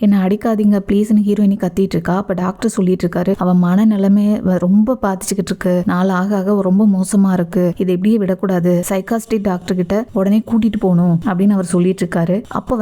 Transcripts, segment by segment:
என்ன அடிக்காதீங்க ப்ளீஸ்னு ஹீரோயினி கத்திட்டு இருக்கா. அப்ப டாக்டர் சொல்லிட்டு இருக்காரு, அவ மனநிலைமை ரொம்ப பாதிச்சுக்கிட்டு இருக்கு, நாள் ஆக ஆக ரொம்ப மோசமா இருக்கு, இதை இப்படியே விடக்கூடாது, சைக்காஸ்ட்ரிக் டாக்டர் கிட்ட உடனே கூட்டிட்டு போகணும் அப்படின்னு அவர் சொல்லிட்டு இருக்காரு. அப்ப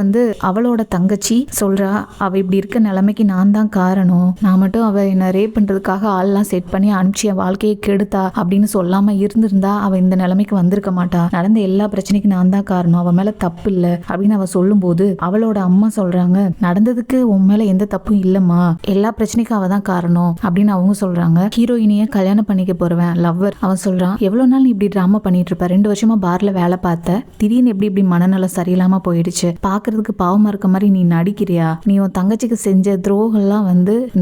அவளோட தங்கச்சி சொல்றா, அவ இப்படி இருக்க நிலைமைக்கு நான் தான் காரணம், நான் மட்டும் அவ என்ன ரேப் பண்றதுக்காக ஆள்லாம் செட் பண்ணி அனுப்பிச்சு என் வாழ்க்கையை கெடுத்தா அப்படின்னு சொல்லாம இருந்திருந்தா அவ இந்த நிலைமைக்கு வந்திருக்க மாட்டா, நடந்த எல்லா பிரச்சனைக்கும் நான் தான் காரணம், அவ மேல தப்பு இல்லை அப்படின்னு அவ சொல்லும் போது அவளோட அம்மா சொல்றாங்க, நடந்ததுக்கு உன் மேல எந்த தப்பும் இல்லம்மா, எல்லா பிரச்சனைக்கும் அவ தான் காரணம் அப்படின்னு அவங்க சொல்றாங்க. ஹீரோயினிய கல்யாணம் பண்ணிக்க போறவன் லவ்வர் அவன் சொல்றான், எவ்வளவு நாள் நீ இப்படி டிராமா பண்ணிட்டு இருப்ப, 2 வருஷமா பார்ல வேலை பார்த்த, திடீர்னு இப்படி மனநலம் சரியில்லாம போயிடுச்சு, பாக்குறதுக்கு பாவமா இருக்க மாதிரி நீ நடிக்கிறியா, நீ உன் தங்கச்சிக்கு செஞ்ச துரோகம்லாம்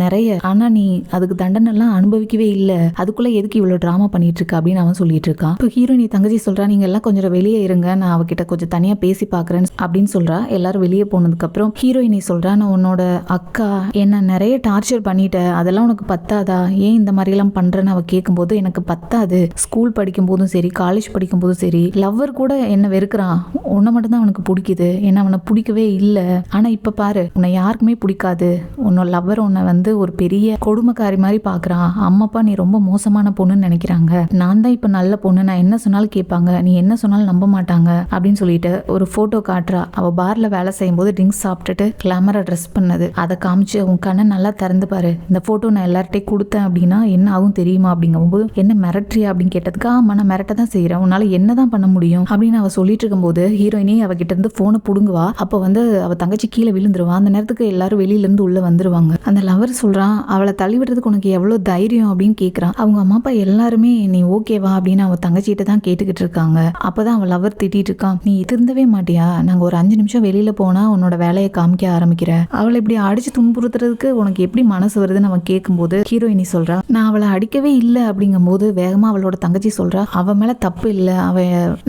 நிறைய, ஆனா நீ அதுக்கு தண்டனை எல்லாம் அனுபவிக்கவே இல்ல, அதுக்குள்ள எதுக்கு இவ்வளவு டிராமா பண்ணிட்டு இருக்க அப்படின்னு அவன் சொல்லிட்டு இருக்கான். இப்போ ஹீரோயினி தங்கச்சி சொல்றா, நீங்க எல்லாம் கொஞ்சம் வெளியே இருங்க, நான் அவகிட்ட கொஞ்சம் தனியா பேசி பாக்குறேன் அப்படின்னு சொல்றா. எல்லாரும் வெளியே போனதுக்கு அப்புறம் ஹீரோயினி சொல்றா, நான் உன்னோட அக்கா என்ன நிறைய டார்ச்சர் பண்ணிட்ட, அதெல்லாம் உனக்கு பத்தாதா, ஏன் இந்த மாதிரி எல்லாம் பண்றேன்னு அவ கேட்கும்போது, எனக்கு பத்தாது, ஸ்கூல் படிக்கும் போதும் சரி காலேஜ் படிக்கும் போதும் சரி லவ்வர் கூட என்ன வெறுக்கிறான், உன்னை மட்டும் தான் அவனுக்கு பிடிக்குது, என்ன அவனை பிடிக்கவே இல்லை, ஆனா இப்ப பாரு உன்னை யாருக்குமே பிடிக்காது, உன்னோட லவ்வர் உன்னை ஒரு பெரிய கொடுமைக்காரி மாதிரி பாக்குறான், அம்மாப்பா நீ ரொம்ப மோசமான பொண்ணுன்னு நினைக்கிறாங்க, நான் தான் இப்ப நல்ல பொண்ணு, நான் என்ன சொன்னாலும் கேட்பாங்க, நீ என்ன சொன்னாலும் நம்ப மாட்டாங்க அப்படின்னு சொல்லிட்டு ஒரு போட்டோ காட்டுறா. அவ பார்ல வேலை செய்யும் போது ட்ரிங்க்ஸ் சாப்பிட்டுட்டு கிளாமரா ட்ரெஸ் பண்ணது அதை காமிச்சு, உன் கண்ணை நல்லா திறந்து பாரு, இந்த போட்டோ நான் எல்லார்ட்டையும் கொடுத்தேன் அப்படின்னா என்ன ஆகும் தெரியுமா அப்படிங்கும்போது, என்ன மிரட்டுறியா அப்படின்னு கேட்டதுக்கு, ஆமா நான் மிரட்ட தான் செய்யறேன், உன்னால என்னதான் பண்ண முடியும் அப்படின்னு அவ சொல்லிட்டு இருக்கும்போது ஹீரோயினி அவகிட்ட இருந்து போனை புடுங்குவா. அப்ப அவ தங்கச்சி கீழே விழுந்துருவா. அந்த நேரத்துக்கு எல்லாரும் வெளியில இருந்து உள்ள வந்துருவாங்க. அந்த லவர் சொல்றான், அவளை தள்ளி விடுறதுக்கு உனக்கு எவ்வளவு தைரியம் அப்படின்னு கேக்குறான். அவங்க அம்மா அப்பா எல்லாருமே நீ ஓகேவா அப்படின்னு அவ தங்கச்சிட்ட தான் கேட்டுக்கிட்டு இருக்காங்க. அப்பதான் அவன் லவர் திட்டிட்டு இருக்கான், நீ திருந்தவே மாட்டியா, நாங்க ஒரு 5 நிமிஷம் வெளியில போனா உன்னோட வேலையை காமிக்க ஆரம்பிக்கிற, அவளை இப்படி அடிச்சு துன்புறுத்துறதுக்கு உனக்கு எப்படி மனசு வருதுன்னு அவன் கேட்கும்போது ஹீரோயினி சொல்றா, நான் அவளை அடிக்கவே இல்லை அப்படிங்கும் போது வேகமா அவளோட தங்கச்சி சொல்றா, அவ மேல தப்பு இல்லை,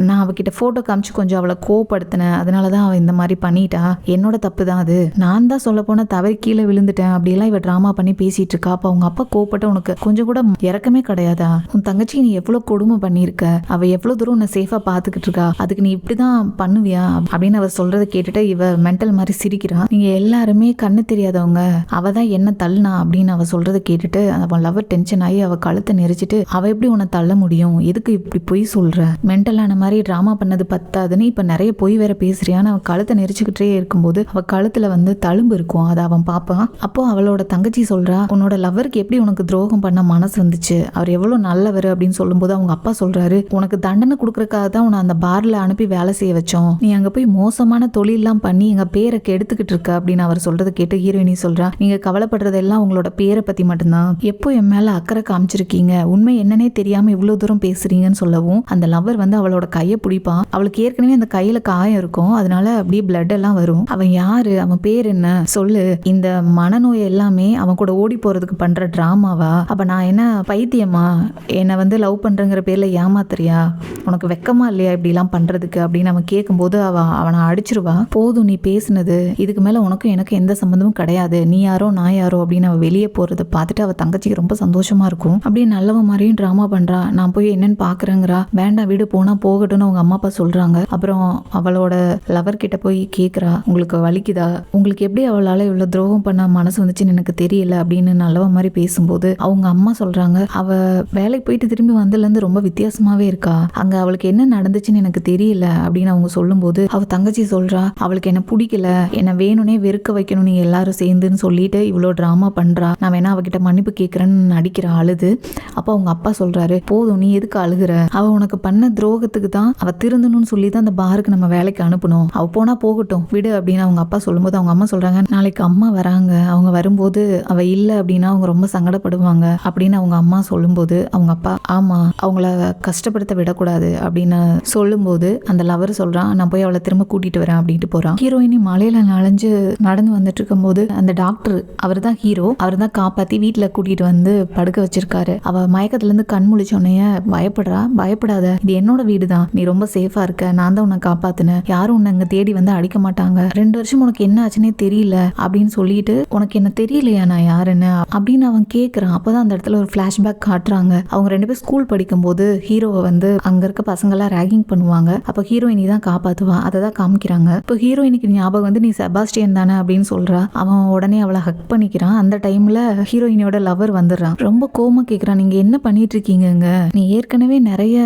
நான் அவகிட்ட போட்டோ காமிச்சு கொஞ்சம் அவளை கோவப்படுத்தினேன், அதனாலதான் அவ இந்த மாதிரி பண்ணிட்டா, என்னோட தப்பு தான் அது, நான் தான் சொல்ல போன தவறி கீழே விழுந்துட்டேன் அப்படியெல்லாம் இவ டிராமா பண்ணி பேசிட்டு இருக்கா. அப்ப அவங்க அப்பா கோவப்பட்ட, உனக்கு கொஞ்சம் கூட இறக்கமே கிடையாதா, உன் தங்கச்சி நீ எவ்வளவு கொடுமை பண்ணிருக்க, அவ எவ்வளவு தூரம் உன்னை சேஃபா பாத்துக்கிட்டு இருக்கா, அதுக்கு நீ இப்படிதான் பண்ணுவியா அப்படின்னு அவ சொல்றதை கேட்டுட்டு இவ மென்டல் மாதிரி சிரிக்கிறா. நீங்க எல்லாருமே கண்ணு தெரியாதவங்க, அவ தான் என்ன தள்ளினா அப்படின்னு அவ சொல்றதை கேட்டுட்டு அவன் லவர் டென்ஷன் ஆகி அவ கழுத்தை நெரிச்சிட்டு, அவ எப்படி உன்னை தள்ள முடியும், எதுக்கு இப்படி பொய் சொல்ற, மென்டலான மாதிரி டிராமா பண்ணது பத்தாதுன்னு இப்ப நிறைய பொய் வேற பேசுறியான்னு அவன் கழுத்தை நெரிச்சுக்கிட்டே இருக்கும்போது அவ கழுத்துல தழும்பு இருக்கும், அதை அவன் பாப்பான். அப்போ அவளோட தங்கச்சி சொல்றா, உன்னோட லவருக்கு எப்படி உனக்கு துரோகம் பண்ண மனசு வந்துச்சு, அவர் எவ்வளவு நல்லவர் அப்படின்னு சொல்லும்போது அவங்க அப்பா சொல்றாரு, உனக்கு தண்டனை கொடுக்கறதுக்காக தான் உன்னை அந்த பார்ல அனுப்பி வேலை செய்ய வச்சோம், நீ அங்க போய் மோசமான தொழிலெல்லாம் பண்ணி எங்க பேரை கெடுத்துக்கிட்டு இருக்க அப்படின்னு அவர் சொல்றதை கேட்டு ஹீரோயினி சொல்றா, நீங்க கவலைப்படுறதெல்லாம் உங்களோட பேரை பத்தி மட்டும்தான், எப்போ என் மேல அக்கறை காமிச்சிருக்கீங்க, உண்மை என்னன்னே தெரியாம இவ்வளவு தூரம் பேசுறீங்கன்னு சொல்லவும் அந்த லவர் அவளோட கையை பிடிப்பான். அவளுக்கு ஏற்கனவே அந்த கையில காயம் இருக்கும், அதனால அப்படியே பிளட் எல்லாம் வரும். அவன் யாரு, அவன் பேர் என்ன சொல்லு, இந்த மனநோய் எல்லாமே அவன் கூட ஓடி போறதுக்கு பண்ற டிராமாவா, அப்ப நான் என்ன பைத்தியமா, என்னை லவ் பண்றங்கிற பேர்ல ஏமாத்துறியா, உனக்கு வெக்கமா இல்லையா இப்படி எல்லாம் பண்றதுக்கு அப்படின்னு அவன் கேட்கும்போது அவனை அடிச்சிருவா. போதும் நீ பேசுனது, இதுக்கு மேல உனக்கும் எனக்கு எந்த சம்பந்தமும் கிடையாது, நீ யாரோ நான் யாரோ அப்படின்னு அவ வெளியே போறதை பார்த்துட்டு அவ தங்கச்சிக்கு ரொம்ப சந்தோஷமா இருக்கும். அப்படியே நல்லவ மாதிரியும் டிராமா பண்றா, நான் போய் என்னன்னு பாக்குறேங்கிறா, வேண்டாம் வீடு போனா போகட்டும்னு அவங்க அம்மா அப்பா சொல்றாங்க. அப்புறம் அவளோட லவர் கிட்ட போய் கேக்குறா, உங்களுக்கு வலிக்குதா, உங்களுக்கு எப்படி அவளால இவ்வளவு துரோகம் பண்ண மனசு வந்துச்சுன்னு எனக்கு தெரியல அப்படின்னு நல்லவ மாதிரி பேசும்போது அவங்க அம்மா சொல்றாங்க, அவ வேலைக்கு போயிட்டு திரும்பி வந்ததுல இருந்து ரொம்ப வித்தியாசமாவே இருக்கா, அங்க அவளுக்கு என்ன நடந்துச்சுன்னு எனக்கு தெரியல அப்படின்னு அவங்க சொல்லும்போது அவ தங்கச்சி சொல்றா, அவளுக்கு என்ன பிடிக்கல, என்ன வேணும்னே வெறுக்க வைக்கணும் நீங்க எல்லாரும் சேர்ந்துன்னு சொல்லிட்டு இவ்வளவு டிராமா பண்றா, நான் வேணா அவகிட்ட மன்னிப்பு கேட்கறேன்னு நடிக்கிற அழுது. அப்ப அவங்க அப்பா சொல்றாரு, போதும் நீ எதுக்கு அழுகுற, அவ உனக்கு பண்ண துரோகத்துக்கு தான் அவ திருந்தணும்னு சொல்லி தான் அந்த பாருக்கு நம்ம வேலைக்கு அனுப்பணும், அவ போனா போகட்டும் விடு அப்படின்னு அவங்க அப்பா சொல்லும்போது அவங்க அம்மா சொல்றாங்க, நாளைக்கு அம்மா வராங்க, அவங்க வரும்போது அவ இல்ல அப்படின்னா அவங்க ரொம்ப சங்கடப்படுவாங்க அப்படின்னு அவங்க அம்மா சொல்லும்போது அவங்க அப்பா, ஆமா அவங்கள கஷ்டப்படுத்த விடக்கூடாது அப்படின்னு சொல்லும்போது அந்த லவர் சொல்றான், நான் போய் அவளை திரும்ப கூட்டிட்டு வரேன் அப்படின்ட்டு போறான். ஹீரோயினி மலையில நனைஞ்சு நடந்து வந்துட்டு இருக்கும் போது அந்த டாக்டர், அவர் தான் ஹீரோ, அவர் தான் காப்பாத்தி வீட்டுல கூட்டிட்டு படுக்க வச்சிருக்காரு. அவ மயக்கத்துல இருந்து கண் முழிச்சோன்னைய பயப்படுறா, பயப்படாத இது என்னோட வீடு தான், நீ ரொம்ப சேஃபா இருக்க, நான் தான் உன்னை காப்பாத்தினேன், யாரும் உன்னை இங்க தேடி அடிக்க மாட்டாங்க, 2 வருஷம் உனக்கு என்ன ஆச்சுன்னே தெரியல அப்படின்னு சொல்லிட்டு, உனக்கு என்ன தெரியலையா நான் யாருன்னு அப்படின்னு அவன் கேட்கறான். அப்பதான் அந்த இடத்துல ஒரு பிளாஷ்பேக் காட்டுறாங்க. அவங்க 2 பேரும் ஸ்கூல் படிக்கும் போது ஹீரோவை அங்க இருக்க பசங்க எல்லாம் ரேகிங் பண்ணுவாங்க. அப்ப ஹீரோயினி தான் காப்பாத்துவா, அதை தான் காமிக்கிறாங்க. இப்போ ஹீரோயினிக்கு ஞாபகம் நீ செபாஸ்டியன் தானே அப்படின்னு அப்படின்னு சொல்றா. அவன் உடனே அவளை ஹக் பண்ணிக்கிறான். அந்த டைம்ல ஹீரோயினியோட லவர் வந்துடுறான். ரொம்ப கோவமா கேட்குறான், நீங்க என்ன பண்ணிட்டு இருக்கீங்க? நீ ஏற்கனவே நிறைய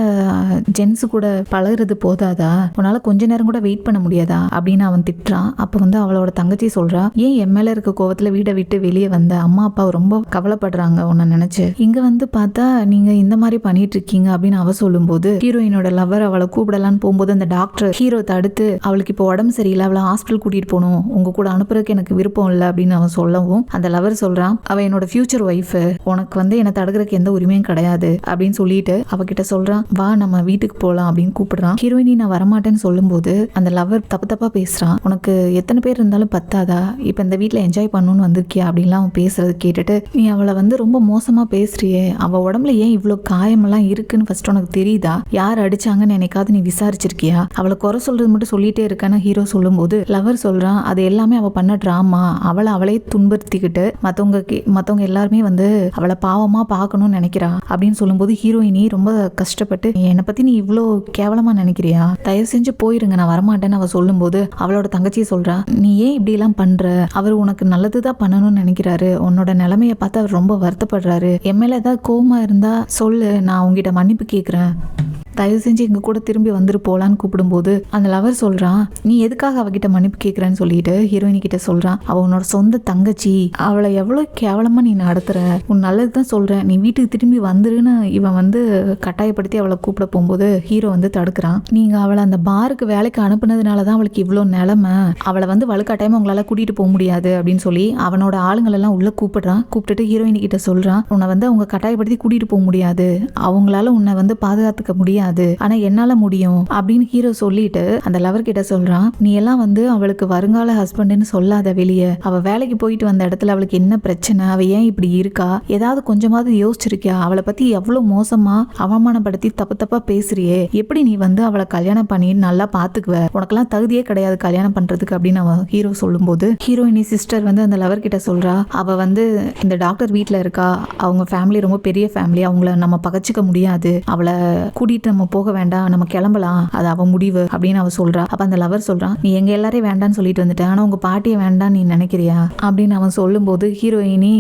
ஜென்ஸ் கூட பழகுறது போதாதா? உன்னால கொஞ்ச நேரம் கூட வெயிட் பண்ண முடியாதா அப்படின்னு அவன் திட்டுறான். அப்ப வந்து அவளோட தங்கச்சி சொல்றா, ஏன் என் மேல இருக்க கோவத்துல வீட்டை விட்டு வெளியே வந்த? அம்மா அப்பா ரொம்ப கவலைப்படுறாங்க உன்னை நினைச்சு. இங்க வந்து பார்த்தா நீங்க இந்த மாதிரி பண்ணிட்டு இருக்கீங்க அப்படின்னு அவ சொல்லும்போது ஹீரோயினோட லவர் அவளை கூப்பிடலான்னு போகும்போது அந்த டாக்டர் ஹீரோ தடுத்து, அவளுக்கு இப்போ உடம்பு சரியில்லை, அவளை ஹாஸ்பிட்டல் கூட்டிட்டு போகணும், உங்க கூட அனுப்புறதுக்கு எனக்கு விருப்பம் இல்லை அப்படின்னு அவன் சொல்லவும் அந்த லவர் சொல்றான், அவ என்னோட ஃபியூச்சர் ஒய்ஃப், உனக்கு வந்து என்னை தடுக்கிறதுக்கு எந்த உரிமையும் கிடையாது அப்படின்னு சொல்லிட்டு அவகிட்ட சொல்றான், வா நம்ம வீட்டுக்கு போகலாம் அப்படின்னு கூப்பிடுறான். ஹீரோயினி நான் வரமாட்டேன்னு சொல்லும்போது அந்த லவர் தப்பா பேசுறான். உனக்கு எத்தனை பேர் இருந்தாலும் பத்தாதா? இப்போ இந்த வீட்டில் என்ஜாய் பண்ணணும்னு வந்திருக்கியா அப்படின்லாம் அவன் பேசுறது கேட்டுட்டு, நீ அவளை வந்து ரொம்ப மோசமா பேசுறியே, அவ உடம்புல ஏன் இவ்வளோ காயமெல்லாம் இருக்குன்னு ஃபர்ஸ்ட் உனக்கு தெரியுதா? யார் அடிச்சாங்கன்னு என்னைக்காவது நீ விசாரிச்சிருக்கியா? அவளை குறை சொல்றது மட்டும் சொல்லிட்டே இருக்கான்னு ஹீரோ சொல்லும்போது லவர் சொல்றான், அது எல்லாமே அவ பண்ண டிராமா, அவளே துன்புறுத்திக்கிட்டு மற்றவங்க எல்லாருமே வந்து அவளை பாவமா பார்க்கணும்னு நினைக்கிறா அப்படின்னு சொல்லும்போது ஹீரோயினி ரொம்ப கஷ்டப்பட்டு, என்னை பத்தி நீ இவ்வளோ கேவலமா நினைக்கிறியா? தயவு செஞ்சு போயிருங்க, நான் வரமாட்டேன்னு அவ சொல்லும்போது அவளோட தங்கச்சி சொல்றா, நீ ஏன் இப்படி எல்லாம் பண்ற? அவர் உனக்கு நல்லதுதான் பண்ணணும்னு நினைக்கிறாரு, உன்னோட நிலைமைய பார்த்து அவர் ரொம்ப வருத்தப்படுறாரு, என் மேல ஏதாவது கோவமா இருந்தா சொல்லு, நான் உங்ககிட்ட மன்னிப்பு கேட்கிறேன், தயவு செஞ்சு எங்க கூட திரும்பி வந்துட்டு போலான்னு கூப்பிடும்போது அந்த லவர் சொல்றான், நீ எதுக்காக அவகிட்ட மன்னிப்பு கேட்கிறேன்னு சொல்லிட்டு ஹீரோயினி கிட்ட சொல்றான், அவ உன்னோட சொந்த தங்கச்சி, அவளை எவ்வளவு கேவலமா நீ நடத்துற, உன் நல்லது தான் சொல்றேன், நீ வீட்டுக்கு திரும்பி வந்துருன்னு இவன் வந்து கட்டாயப்படுத்தி அவளை கூப்பிட போகும்போது ஹீரோ வந்து தடுக்கிறான். நீங்க அவளை அந்த பாருக்கு வேலைக்கு அனுப்புனதுனாலதான் அவளுக்கு இவ்வளோ நிலைமை, அவளை வந்து வலுக்கட்டாயமா உங்களால கூட்டிட்டு போக முடியாது அப்படின்னு சொல்லி அவனோட ஆளுங்கள் எல்லாம் உள்ள கூப்பிடுறான். கூப்பிட்டுட்டு ஹீரோயினி கிட்ட சொல்றான், உன்னை வந்து அவங்க கட்டாயப்படுத்தி கூட்டிட்டு போக முடியாது, அவங்களால உன்னை வந்து பாதுகாத்துக்க முடியாது, ஆனா என்னால முடியும் அப்படின்னு ஹீரோ சொல்லிட்டு அந்த லவர் கிட்ட சொல்றான், நீ எல்லாம் வந்து அவளுக்கு வருங்கால ஹஸ்பண்ட்னு சொல்லாத வெளியே, அவ வேலைக்கு போயிட்டு வந்த இடத்துல அவளுக்கு என்ன பிரச்சனை, அவ ஏன் இப்படி இருக்கா, ஏதாவது கொஞ்சமாவது யோசிச்சிருக்கியா? அவளை பத்தி எவ்வளவு மோசமா அவமானப்படுத்தி தப்பா பேசுறியே, எப்படி நீ வந்து அவளை கல்யாணம் பண்ணி நல்லா பாத்துக்குவ, உனக்கெல்லாம் தகுதியே கிடையாது கல்யாணம் பண்றதுக்கு அப்படின்னு அவன் ஹீரோ சொல்லும்போது ஹீரோயினி சிஸ்டர் வந்து அந்த லவர் கிட்ட சொல்றா, அவ வந்து இந்த டாக்டர் வீட்டுல இருக்கா, அவங்க ஃபேமிலி ரொம்ப பெரிய ஃபேமிலி, அவங்கள நம்ம பகச்சிக்க முடியாது, அவளை கூட்டிட்டு நம்ம போக வேண்டாம், நம்ம கிளம்பலாம், அது அவ முடிவு அப்படின்னு அவ சொல்றா. அப்ப அந்த லவர் சொல்றான், நீ எங்க எல்லாரையும் வேண்டான்னு சொல்லிட்டு வந்துட்ட, ஆனா உங்க பாட்டியை வேண்டாம் நீ நினைக்கிறியா அப்படின்னு அவன் சொல்லும்போது ஹீரோயினி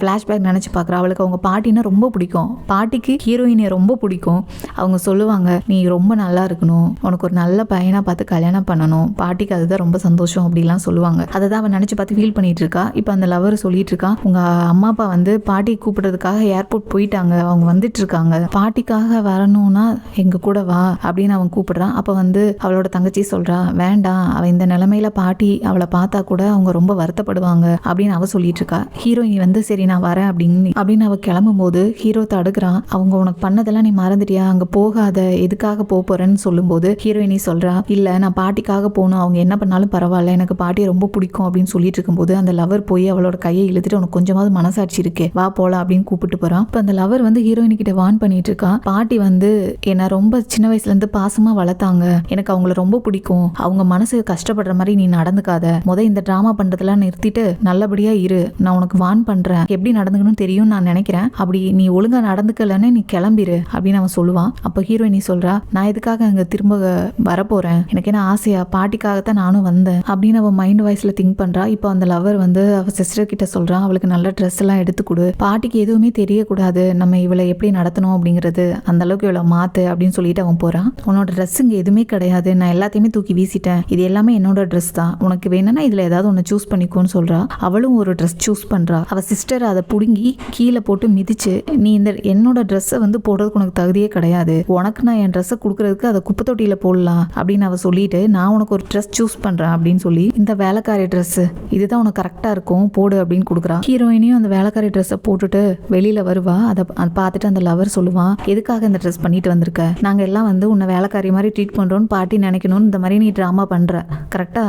பிளாஷ்பேக் நினைச்சு பாக்குறா. அவளுக்கு அவங்க பாட்டினா ரொம்ப பிடிக்கும், பாட்டிக்கு ஹீரோயினியை ரொம்ப பிடிக்கும். அவங்க சொல்லுவாங்க, நீ ரொம்ப நல்லா இருக்கணும், உனக்கு ஒரு நல்ல பையனா பார்த்து கல்யாணம் பண்ணணும், பாட்டிக்கு அதுதான் ரொம்ப சந்தோஷம் அப்படிலாம் சொல்லுவாங்க. அதை தான் அவன் நினைச்சு பார்த்து ஃபீல் பண்ணிட்டு இருக்கா. இப்ப அந்த லவர் சொல்லிட்டு இருக்கான், உங்க அம்மா அப்பா வந்து பாட்டி கூப்பிடுறதுக்காக ஏர்போர்ட் போயிட்டாங்க, அவங்க வந்துட்டு இருக்காங்க, பாட்டிக்காக வரணும்னா எங்க கூட வா அப்படின்னு அவன் கூப்பிடுறான். அப்ப வந்து அவளோட தங்கச்சி சொல்றா, வேண்டாம், அவ இந்த நிலைமையில பாட்டி அவளை பார்த்தா கூட அவங்க ரொம்ப வருத்தப்படுவாங்க அப்படின்னு அவ சொல்லிட்டு இருக்கா. ஹீரோயினி வந்து சரி நான் வரேன் அப்படின்னு அவ கிளம்பும் போது ஹீரோ தடுக்கிறான். அவங்க உனக்கு பண்ணதெல்லாம் நீ மறந்துட்டியா, அங்க போகாத, எதுக்காக போறேன்னு சொல்லும் போது ஹீரோயினி சொல்றா, இல்ல நான் பாட்டிக்காக போகணும், அவங்க என்ன பண்ணாலும் பரவாயில்ல, எனக்கு பாட்டியை ரொம்ப பிடிக்கும் அப்படின்னு சொல்லிட்டு இருக்கும்போது அந்த லவர் போய் அவளோட கையை இழுத்துட்டு, உனக்கு கொஞ்சமாவது மனசாட்சி இருக்கே, வா போலாம் அப்படின்னு கூப்பிட்டு போறான். இப்ப அந்த லவர் வந்து ஹீரோயினி கிட்ட வான் பண்ணிட்டு இருக்கான், பாட்டி வந்து என்ன ரொம்ப சின்ன வயசுல இருந்து பாசமா வளர்த்தாங்க, எனக்கு அவங்கள ரொம்ப பிடிக்கும், அவங்க மனசு கஷ்டப்படுற மாதிரி நீ நடந்துக்காத, இந்த டிராமா பண்றதெல்லாம் நிறுத்திட்டு நல்லபடியா இரு, நான் உனக்கு வான் பண்றேன், எப்படி நடந்துக்கணும்னு தெரியும் நான் நினைக்கிறேன், அப்படி நீ ஒழுங்கா நடந்துக்கலன்னு நீ கிளம்பிரு அப்படின்னு அவன் சொல்லுவான். அப்ப ஹீரோயினி சொல்றா, நான் எதுக்காக அங்க திரும்ப வரப்போறேன், எனக்கு என்ன ஆசையா, பாட்டிக்காகத்தான் நானும் வந்தேன் அப்படின்னு அவன் மைண்ட் வாய்ஸ்ல திங்க் பண்றா. இப்போ அந்த லவர் வந்து அவ சிஸ்டர் கிட்ட சொல்றான், அவளுக்கு நல்ல ட்ரெஸ் எல்லாம் எடுத்து கொடு, பாட்டிக்கு எதுவுமே தெரியக்கூடாது, நம்ம இவளை எப்படி நடத்தணும் அப்படிங்கிறது, அந்த அளவுக்கு இவளை மாத்து அப்படின்னு சொல்லிட்டு அவன் போறான். உன்னோட ட்ரெஸ் இங்க எதுவுமே கிடையாது, நான் எல்லாத்தையுமே தூக்கி வீசிட்டேன், இது எல்லாமே என்னோட ட்ரெஸ் தான், உனக்கு வேணும்னா இதுல ஏதாவது ஒன்னு சூஸ் பண்ணிக்கோன்னு சொல்றா. அவளும் ஒரு ட்ரெஸ் சூஸ் பண்றா. அவ சிஸ்டர் அதை புடுங்கி கீழே போட்டு மிதிச்சு, நீ இந்த என்னோட ட்ரெஸ்ஸை வந்து போடுறதுக்கு உனக்கு தகுதியே கிடையாது, உனக்கு நான் என் ட்ரெஸ்ஸை கொடுக்கறதுக்கு அதை குப்பை தொட்டியில போடலாம் அப்படின்னு அவ சொல்லிட்டு, நான் உனக்கு ஒரு ட்ரெஸ் சூஸ் பண்றேன் அப்படின்னு சொல்லி, இந்த வேலைக்காரி ட்ரெஸ் இதுதான் உனக்கு கரெக்டா இருக்கும் போடு அப்படின்னு கொடுக்குறான். ஹீரோயினியும் அந்த வேலைக்காரி ட்ரெஸ்ஸை போட்டுட்டு வெளியில வருவா. அதை பார்த்துட்டு அந்த லவர் சொல்லுவான், எதுக்காக இந்த ட்ரெஸ் பண்ணிட்டு வந்திருக்க, நாங்க எல்லாம் வந்து உன்னை வேலைக்காரி மாதிரி ட்ரீட் பண்றோம்னு பாட்டி நினைக்கணும்னு இந்த மாதிரி நீ டிராமா பண்ற, கரெக்டா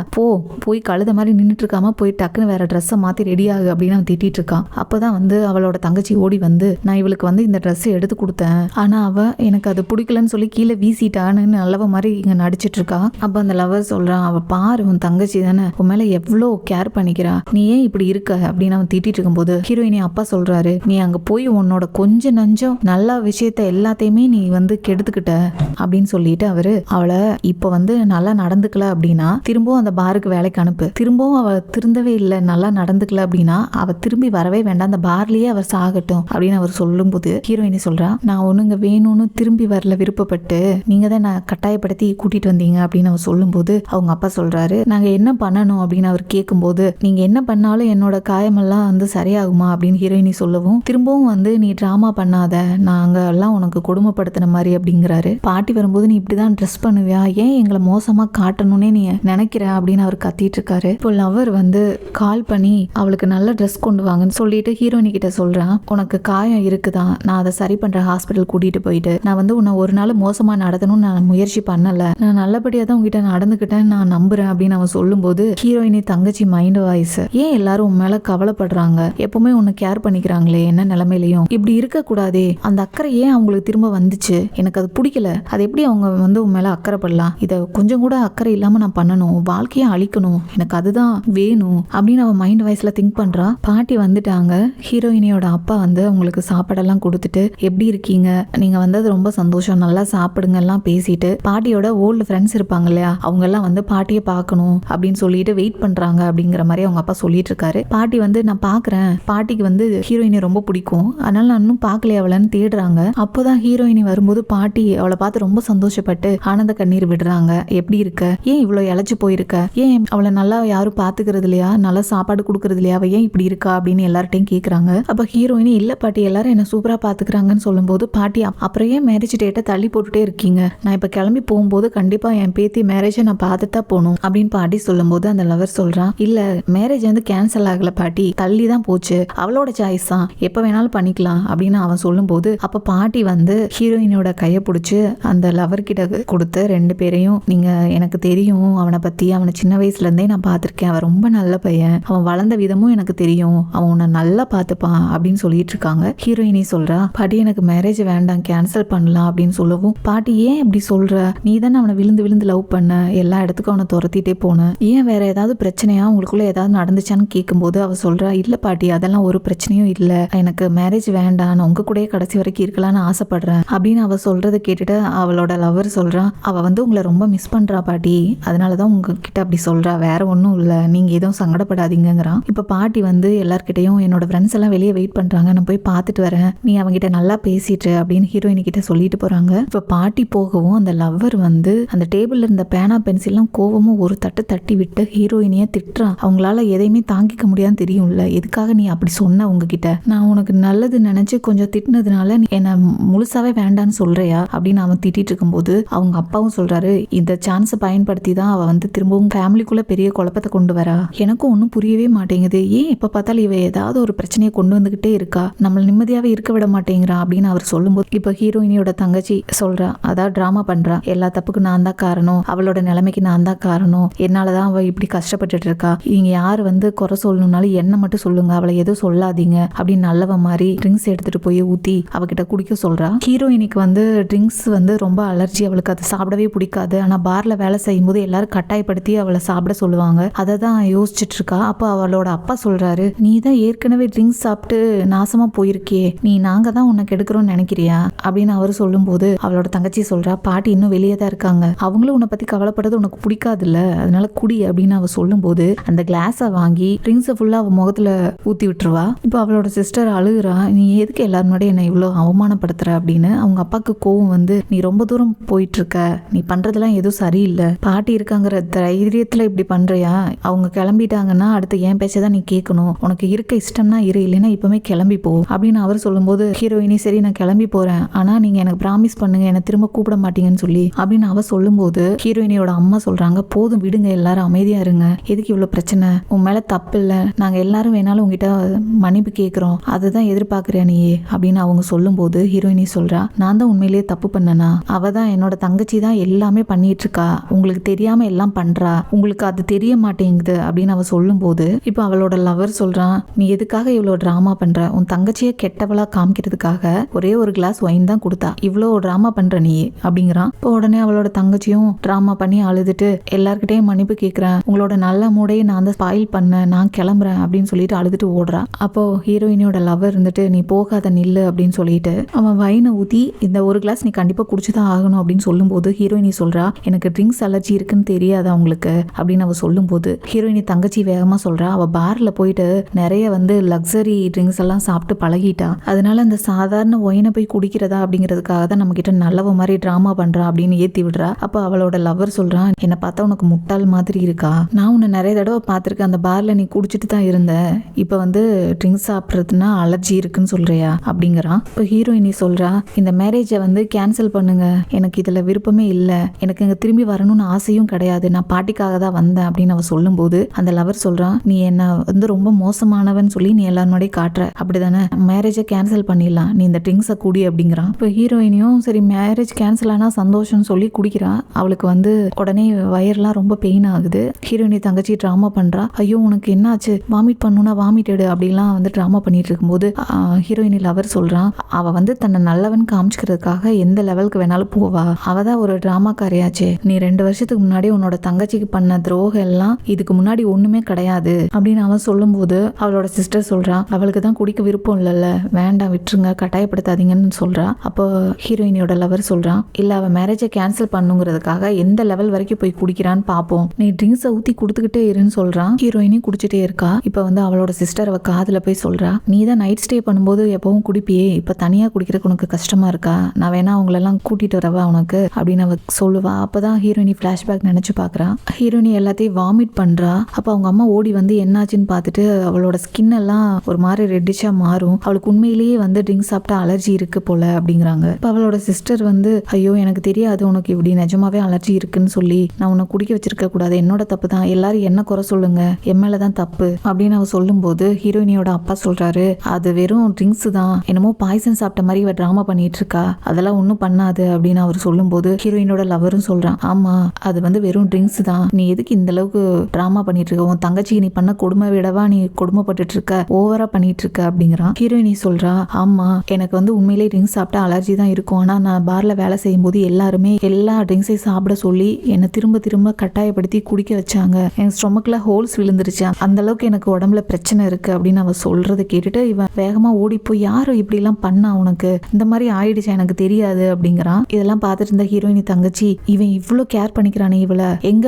போய் கழுத மாதிரி நின்றுட்டு இருக்காம போய் டக்குன்னு வேற ட்ரெஸ்ஸை மாத்தி ரெடி ஆகு அப்படின்னு அவன் திட்டிட்டு இருக்கான். அப்பதான் வந்து அவளோட தங்கச்சி ஓடி வந்து, நான் இவளுக்கு வந்து இந்த ட்ரெஸ் எடுத்து கொடுத்தேன், ஆனா அவ எனக்கு அது பிடிக்கலன்னு சொல்லி கீழே வீசிட்டான்னு நல்லவ மாதிரி இங்க நடிச்சிட்டு இருக்கா. அப்ப அந்த லவர் சொல்றான், அவ பாரு உன் தங்கச்சி தானே, உன் மேல எவ்வளோ கேர் பண்ணிக்கிறா, நீ ஏன் இப்படி இருக்க அப்படின்னு அவன் திட்டிட்டு இருக்கும்போது ஹீரோயினி அப்பா சொல்றாரு, நீ அங்க போய் உன்னோட கொஞ்சம் நஞ்சம் நல்ல விஷயத்த எல்லாத்தையுமே நீ வந்து கெடுத்து எடுத்துக்கிட்ட அப்படின்னு சொல்லிட்டு அவரு அவளை இப்போ வந்து நல்லா நடந்துக்கல அப்படின்னா திரும்பவும் அந்த பாருக்கு வேலைக்கு அனுப்பு, திரும்பவும் அவ திருந்தவே இல்லை நல்லா நடந்துக்கல அப்படின்னா அவ திரும்பி வரவே வேண்டாம், அந்த பார்லயே அவர் சாகட்டும் அப்படின்னு அவர் சொல்லும் போது ஹீரோயினி சொல்றா, நான் ஒண்ணுங்க வேணும்னு திரும்பி வரல, விருப்பப்பட்டு நீங்க தான் நான் கட்டாயப்படுத்தி கூட்டிட்டு வந்தீங்க அப்படின்னு அவர் சொல்லும் போது அவங்க அப்பா சொல்றாரு, நாங்க என்ன பண்ணணும் அப்படின்னு அவர் கேட்கும்போது, நீங்க என்ன பண்ணாலும் என்னோட காயமெல்லாம் வந்து சரியாகுமா அப்படின்னு ஹீரோயினி சொல்லவும், திரும்பவும் வந்து நீ டிராமா பண்ணாத, நாங்க எல்லாம் உனக்கு கொடுமைப்படுத்தின மாதிரி அப்படிங்கிறாரு. பாட்டி வரும்போது நீ இப்படிதான் ட்ரெஸ் பண்ணுவியா, ஏன் எங்களை மோசமா காட்டணும்னே நீ நினைக்கிற அப்படின்னு அவர் கத்திட்டு இருக்காரு. இப்போ லவர் வந்து கால் பண்ணி அவளுக்கு நல்ல ட்ரெஸ் கொண்டு வாங்கன்னு சொல்லிட்டு ஹீரோயினி கிட்ட சொல்றான், உனக்கு காயம் இருக்குதான், நான் அதை சரி பண்ற ஹாஸ்பிட்டல் கூட்டிட்டு போயிட்டு, நான் வந்து உன்னை ஒரு நாள் மோசமா நடத்தணும்னு நான் முயற்சி பண்ணல, நான் நல்லபடியா தான் உங்ககிட்ட நடந்துக்கிட்டேன் நான் நம்புறேன் அப்படின்னு அவன் சொல்லும் போது ஹீரோயினி தங்கச்சி மைண்ட் வாய்ஸ், ஏன் எல்லாரும் உன் மேல கவலைப்படுறாங்க, எப்பவுமே உன்னை கேர் பண்ணிக்கிறாங்களே என்ன நிலைமையிலையும் இப்படி இருக்க கூடாதே, அந்த அக்கறை ஏன் அவங்களுக்கு திரும்ப வந்துச்சு, எனக்கு அது பிடிக்கல, அது எப்படி அவங்க வந்து உன் மேல அக்கறைப்படலாம், இதை கொஞ்சம் கூட அக்கறை இல்லாம நான் பண்ணணும், வாழ்க்கையை அழிக்கணும், எனக்கு அதுதான் வேணும் அப்படின்னு அவன் மைண்ட் வாய்ஸ்ல திங்க் பண்றா. பாட்டி வந்துட்டாங்க. ஹீரோயினியோட அப்பா வந்து அவங்களுக்கு சாப்பாடெல்லாம் கொடுத்துட்டு, எப்படி இருக்கீங்க, நீங்க வந்தது ரொம்ப சந்தோஷம், நல்லா சாப்பிடுங்க எல்லாம் பேசிட்டு, பாட்டியோட ஓல்டு ஃப்ரெண்ட்ஸ் இருப்பாங்க இல்லையா, அவங்க எல்லாம் வந்து பாட்டியை பார்க்கணும் அப்படின்னு சொல்லிட்டு வெயிட் பண்றாங்க அப்படிங்கிற மாதிரி அவங்க அப்பா சொல்லிட்டு இருக்காரு. பாட்டி வந்து நான் பாக்குறேன், பாட்டிக்கு வந்து ஹீரோயினி ரொம்ப பிடிக்கும், அதனால நான் இன்னும் பார்க்கலையே அவளைன்னு தேடுறாங்க. அப்போதான் ஹீரோயினி வரும்போது பாட்டி அவளை பார்த்து ரொம்ப சந்தோஷப்பட்டு ஆனந்த கண்ணீர் விடுறாங்க. எப்படி இருக்க, ஏன் இவ்வளவு இழைச்சு போயிருக்க, ஏன் அவளை நல்லா யாரும் பாத்துக்கிறது இல்லையா, நல்லா சாப்பாடு கொடுக்கறது இல்லையா, அவ ஏன் இப்படி இருக்கா அப்படின்னு எல்லார்ட்டையும் கேக்குறாங்க. அப்ப ஹீரோயினி, இல்ல பாட்டி எல்லாரும் என்ன சூப்பரா பாத்துக்கிறாங்கன்னு சொல்லும் போது பாட்டி, அப்புறம் ஏன் மேரேஜ் டேட்டை தள்ளி போட்டுட்டே இருக்கீங்க, நான் இப்ப கிளம்பி போகும்போது கண்டிப்பா என் பேத்தி மேரேஜை நான் பார்த்துட்டா போகணும் அப்படின்னு பாட்டி சொல்லும் போது அந்த லவர் சொல்றான், இல்ல மேரேஜ் வந்து கேன்சல் ஆகல பாட்டி, தள்ளி தான் போச்சு, அவளோட சாய்ஸ் தான், எப்ப வேணாலும் பண்ணிக்கலாம் அப்படின்னு அவன் சொல்லும் போது அப்ப பாட்டி வந்து ஹீரோயினோட கையை பிடிச்சு அந்த லவர் கிட்ட கொடுத்து, ரெண்டு பேரையும் நீங்க எனக்கு தெரியும் அவனை பத்தி, அவனை சின்ன வயசுல இருந்தே நான் பார்த்திருக்கேன், அவன் ரொம்ப நல்ல பையன், அவன் வளர்ந்த விதமும் எனக்கு தெரியும், அவன் உன்னை நல்லா பார்த்துப்பான் அப்படின்னு சொல்லிட்டு இருக்காங்க. ஹீரோயினி சொல்றா, பாட்டி எனக்கு மேரேஜ் வேண்டாம் கேன்சல் பண்ணலாம் அப்படின்னு சொல்லவும், பாட்டி ஏன் இப்படி சொல்ற, நீ தானே அவனை விழுந்து விழுந்து லவ் பண்ண, எல்லா இடத்துக்கும் அவனை துரத்திட்டே போன, ஏன் வேற ஏதாவது பிரச்சனையா உங்களுக்குள்ள ஏதாவது நடந்துச்சான்னு கேட்கும்போது அவ சொல்றா, இல்ல பாட்டி அதெல்லாம் ஒரு பிரச்சனையும் இல்ல, எனக்கு மேரேஜ் வேண்டாம், நான் உங்க கூட கடைசி வரைக்கும் இருக்கலாம்னு ஆசைப்படுறேன் அப்படின்னு அவ சொல்றதை கேட்டுட்டு அவளோட லவர் சொல்றான், அவ வந்து உங்களை ரொம்ப மிஸ் பண்றா பாட்டி, அதனாலதான் உங்ககிட்ட அப்படி சொல்றா, வேற ஒன்றும் இல்ல, நீங்க எதுவும் சங்கடப்படாதீங்கிறான். இப்ப பாட்டி வந்து எல்லார்கிட்டையும் என்னோட ஃப்ரெண்ட்ஸ் எல்லாம் வெளியே வெயிட் பண்றாங்க, நான் போய் பார்த்துட்டு வரேன், நீ அவங்கிட்ட நல்லா பேசிட்டு அப்படின்னு ஹீரோயினி கிட்ட சொல்லிட்டு போறாங்க. இப்ப பாட்டி போகவும் அந்த லவ்வர் வந்து அந்த டேபிள்ல இருந்த பேனா பென்சில்லாம் கோவமும் ஒரு தட்டு தட்டி விட்டு ஹீரோயினிய திட்டுறான். அவங்களால எதையுமே தாங்கிக்க முடியாதுன்னு தெரியும்ல, எதுக்காக நீ அப்படி சொன்ன, உங்ககிட்ட நான் உனக்கு நல்லது நினைச்சு கொஞ்சம் திட்டினதுனால என்ன முழுசாவே வேண்டான்னு சொல்றியா அப்படின்னு அவன் திட்டிட்டு இருக்கும்போது அவங்க அப்பாவும் சொல்றாரு, இந்த சான்ஸை பயன்படுத்தி தான் அவ வந்து திரும்பவும் ஃபேமிலிக்குள்ள பெரிய குழப்பத்தை கொண்டு வரா, எனக்கும் ஒன்றும் புரியவே மாட்டேங்குது, ஏன் எப்ப பார்த்தாலும் இவ ஏதாவது ஒரு பிரச்சனையை கொண்டு வந்துகிட்டே இருக்கா, நம்மள நிம்மதியாவே இருக்க விட மாட்டேங்கிறா அப்படின்னு அவர் சொல்லும்போது இப்ப ஹீரோயினியோட தங்கச்சி சொல்றா, அதான் டிராமா பண்றா, எல்லா தப்புக்கும் நான் தான் காரணம், அவளோட நிலைமைக்கு நான் தான் காரணம், என்னாலதான் அவ இப்படி கஷ்டப்பட்டுட்டு இருக்கா, நீங்க யாரு வந்து குறை சொல்லணும்னாலும் என்ன மட்டும் சொல்லுங்க, அவளை எதுவும் சொல்லாதீங்க அப்படின்னு நல்லவ மாதிரி ட்ரிங்க்ஸ் எடுத்துட்டு போய் ஊத்தி அவகிட்ட குடிக்க சொல்றா. ஹீரோயினிக்கு வந்து ட்ரிங்க்ஸ் வந்து ரொம்ப அலர்ஜி, அவளுக்கு அது சாப்பிடவே பிடிக்காது, ஆனா பார்ல வேலை செய்யும் போது எல்லாரும் கட்டாயப்படுத்தி அவளை சாப்பிட சொல்லுவாங்க, அதை தான் யோசிச்சுட்டு இருக்கா. அப்ப அவளோட அப்பா சொல்றாரு, நீ தான் ஏற்கனவே ட்ரிங்க்ஸ் சாப்பிட்டு நாசமா போயிருக்கே, நீ நாங்க தான் உன்னை கெடுக்கிறோம்னு நினைக்கிறியா அப்படின்னு அவரு சொல்லும் போது அவளோட தங்கச்சி சொல்றா, பாட்டி இன்னும் வெளியே தான் இருக்காங்க, அவங்களும் உன்னை பத்தி கவலைப்படுறது உனக்கு பிடிக்காது இல்ல, அதனால குடி அப்படின்னு அவ சொல்லும் போது அந்த கிளாஸை வாங்கி ட்ரிங்க்ஸை ஃபுல்லா அவ முகத்துல ஊத்தி விட்டுருவா. இப்போ அவளோட சிஸ்டர் அழுகுறா, நீ எதுக்கு எல்லாரும் முன்னாடி என்ன இவ்வளவு அவமானப்படுத்துற அப்படின்னு. அவங்க அப்பாவுக்கு கோவம் வந்து, நீ ரொம்ப தூரம் போயிட்டு இருக்க, நீ பண்றதெல்லாம் எதுவும் சரியில்லை, பாட்டி இருக்காங்கிற தைரியத்துல இப்படி பண்றியா, அவங்க கிளம்பிட்டாங்கன்னா அடுத்து என் பேச்சதான் நீ கேட்கணும், உனக்கு இருக்க இஷ்டம்னா இரு, இல்லைன்னா இப்பவுமே கிளம்பி போ அப்படின்னு அவர் சொல்லும்போது ஹீரோயினி, சரி நான் கிளம்பி போறேன், ஆனா நீங்க எனக்கு ப்ராமிஸ் பண்ணுங்க என்ன திரும்ப கூப்பிட மாட்டீங்கன்னு சொல்லி அப்படின்னு அவ சொல்லும்போது ஹீரோயினியோட அம்மா சொல்றாங்க, போதும் விடுங்க, எல்லாரும் அமைதியா இருங்க, எதுக்கு இவ்வளவு பிரச்சனை, உன் மேல தப்பு இல்லை, நாங்க எல்லாரும் வேணாலும் உங்ககிட்ட மன்னிப்பு கேட்கிறோம், அதுதான் எதிர்பார்க்கிறியா நீ அப்படின்னு அவங்க சொல்லும் போது ஹீரோயினி சொல்றா, நான் தான் உண்மையிலேயே தப்பு பண்ணனா, அவ தான் என்னோட தங்கச்சி தான் எல்லாமே பண்ணிட்டு இருக்கா, உங்களுக்கு தெரியாம எல்லாம் பண்றா, உங்களுக்கு அது தெரிய மாட்டேங்குது அப்படின்னு அவ சொல்லும் போது இப்போ அவளோட லவர் சொல்றான், நீ எதுக்காக இவ்வளவு டிராமா பண்ற, உன் தங்கச்சியை கெட்டவளா காமிக்கிறதுக்காக ஒரே ஒரு கிளாஸ் ஒயின் தான் கொடுத்தா, இவ்வளவு டிராமா பண்ற நீ அப்படிங்கிறான். இப்போ உடனே அவளோட தங்கச்சியும் டிராமா பண்ணி அழுதுட்டு எல்லார்கிட்டையும் மன்னிப்பு கேட்கிறேன், உங்களோட நல்ல மூடையை நான் தான் ஸ்பாயில் பண்ணேன், நான் கிளம்புறேன் அப்படின்னு சொல்லிட்டு அழுதுட்டு ஓடுறா. அப்போ ஹீரோயினியோட லவர் இருந்துட்டு, நீ போகாத நில்லு அப்படின்னு சொல்லிட்டு அவன் வைனை ஊத்தி இந்த ஒரு கிளாஸ் நீ கண்டிப்பா குடிச்சுதான் ஆகணும் அப்படின்னு சொல்லும்போது ஹீரோயினி சொல்றா, எனக்கு ட்ரிங்க்ஸ் அலர்ஜி இருக்குன்னு தெரியாதா உங்களுக்கு அப்படின்னு அவ சொல்லும்போது ஹீரோயினி தங்கச்சி வேகமா சொல்றா, அவ பார்ல போயிட்டு நிறைய வந்து லக்ஸரி ட்ரிங்க்ஸ் எல்லாம் சாப்பிட்டு பழகிட்டா, அதனால அந்த சாதாரண ஒயினை போய் குடிக்கிறதா அப்படிங்கிறதுக்காக தான் நம்ம கிட்ட நல்லவ மாதிரி டிராமா பண்றா அப்படின்னு ஏத்தி விடுறா. அப்ப அவளோட லவர் சொல்றான், என்னை பார்த்தா உனக்கு முட்டாள் மாதிரி இருக்கா, நான் உன்னை நிறைய தடவை பார்த்திருக்கேன், அந்த பார்ல நீ குடிச்சிட்டு தான் இருந்த, இப்ப வந்து ட்ரிங்க்ஸ் சாப்பிட்றதுனா அலர்ஜி இருக்குன்னு சொல்றியா அப்படிங்கிறான். இப்போ ஹீரோயினி சொல்றா, இந்த மேரேஜை வந்து கேன்சல் பண்ணுங்க, எனக்கு இதுல விருப்பமே இல்லை, எனக்கு இங்க திரும்பி வரணும்னு ஆசையும் கிடையாது, நான் பாட்டிக்காக தான் வந்தேன் அப்படின்னு அவ சொல்லும்போது அந்த லவர் சொல்றான், நீ என்ன வந்து ரொம்ப மோசமானவன் சொல்லி நீ எல்லாரும் முன்னாடி காட்டுற, அப்படிதானே, மேரேஜை கேன்சல் பண்ணிடலாம், நீ இந்த ட்ரிங்க்ஸை குடி அப்படிங்கிறான். இப்போ ஹீரோயினியும் சரி மேரேஜ் கேன்சல் ஆனா சந்தோஷம்னு சொல்லி குடிக்கிறா. அவளுக்கு வந்து உடனே வயர்லாம் ரொம்ப பெயின் ஆகுது. ஹீரோயினி தங்கச்சி ட்ராமா பண்றா, ஐயோ உனக்கு என்னாச்சு, வாமிட் பண்ணுனா வாமிட் எடு அப்படிலாம் வந்து ட்ராமா பண்ணிட்டு இருக்கும்போது ஹீரோயினி லவர் சொல்றான், அவ வந்து தன்னை நல்லவன் காமிச்சுக்கிறதுக்காக எந்த லெவலுக்கு வேணாலும் போவா, அவதான் ஒரு டிராமா காரியாச்சே, நீ 2 வருஷத்துக்கு முன்னாடி உன்னோட தங்கச்சிக்கு பண்ண துரோகம் எல்லாம் இதுக்கு முன்னாடி ஒண்ணுமே கிடையாது அப்படின்னு அவன் சொல்லும்போது அவளோட சிஸ்டர் சொல்றா, அவளுக்கு தான் குடிக்க விருப்பம் இல்லைல்ல, வேண்டாம் விட்டுருங்க, கட்டாயப்படுத்தாதீங்கன்னு சொல்றா. அப்போ ஹீரோயினியோட லவர் சொல்றான், இல்ல அவ மேரேஜை கேன்சல் பண்ணுங்கிறதுக்காக எந்த லெவல் வரைக்கும் போய் குடிக்கிறான்னு பாப்போம், நீ ட்ரிங்க்ஸை ஊத்தி கொடுத்துக்கிட்டே இருன்னு சொல்றான். ஹீரோயினி குடிச்சிட்டே இருக்கா. இப்ப வந்து அவளோட சிஸ்டர் அவ காதுல போய் சொல்றா, நீ தான் நைட் ஸ்டே பண்ணும்போது எப்பவும் குடிப்பியே, இப்ப தனியா குடிக்கிறதுக்கு உனக்கு கஷ்டமா இருக்கா, நான் வேணா அவங்களெல்லாம் கூட்டிட்டு வரவா உனக்கு அப்படின்னு அவ சொல்லுவா. அப்பதான் ஹீரோயினி பிளாஷ்பேக் நினைச்சு பாக்குறா. ஹீரோயினி எல்லாத்தையும் வாமிட் பண்றா. அப்ப அவங்க அம்மா ஓடி வந்து என்னாச்சுன்னு பார்த்துட்டு அவளோட ஸ்கின் எல்லாம் ஒரு மாதிரி ரெட்டிஷா மாறும், அவளுக்கு உண்மையிலேயே வந்து ட்ரிங்க்ஸ் சாப்பிட்டா அலர்ஜி இருக்கு போல அப்படிங்கிறாங்க. இப்ப அவளோட சிஸ்டர் வந்து, ஐயோ எனக்கு தெரியாது உனக்கு இப்படி நிஜமாவே அலர்ஜி இருக்குன்னு சொல்லி, நான் உன்னை குடிக்க வச்சிருக்க கூடாது, என்னோட தப்பு தான், எல்லாரும் என்ன குறை சொல்லுங்க, என் மேலதான் தப்பு அப்படின்னு அவ சொல்லும்போது ஹீரோயினியோட அப்பா சொல்றாரு, அது வெறும் ட்ரிங்க்ஸ் தான், என்னமோ பாய்சன் சாப்பிட்ட மாதிரி இவ டிராமா பண்ணிட்டு இருக்கா, அதெல்லாம் ஒன்றும் பண்ணாது அப்படின்னு அவர் சொல்லும்போது ஹீரோயினோட லவரும் சொல்றான், ஆமா அது வந்து வெறும் ட்ரிங்க்ஸ் தான், நீ எதுக்கு இந்த அளவுக்கு டிராமா பண்ணிட்டு இருக்க, உன் தங்கச்சி நீ பண்ண கொடுமை விடவா நீ கொடுமைப்பட்டு இருக்க, ஓவரா பண்ணிட்டு இருக்க அப்படிங்கிறான். ஹீரோயினி சொல்றா, ஆமா எனக்கு வந்து உண்மையிலேயே ட்ரிங்க்ஸ் சாப்பிட்டா அலர்ஜி தான் இருக்கும், ஆனா நான் பார்ல வேலை செய்யும் போது எல்லாருமே எல்லா ட்ரிங்க்ஸையும் சாப்பிட சொல்லி என்னை திரும்ப திரும்ப கட்டாயப்படுத்தி குடிக்க வச்சாங்க, என் ஸ்டொமக்ல ஹோல்ஸ் விழுந்துருச்சு, அந்த அளவுக்கு எனக்கு உடம்புல பிரச்சனை இருக்கு அப்படின்னு அவ சொல்றதை கேட்டுட்டு இவன் வேகமா ஓடி போய், யாரும் இப்படி எல்லாம் பண்ணா, உனக்கு இந்த மாதிரி ஆயிடுச்சு எனக்கு தெரியாது அப்படிங்கிறான். இதெல்லாம் பார்த்துட்டு இருந்த ஹீரோயினி தங்கச்சி, இவன் இவ்வளவு கேர் பண்ணிக்கிறானே, இவளை எங்க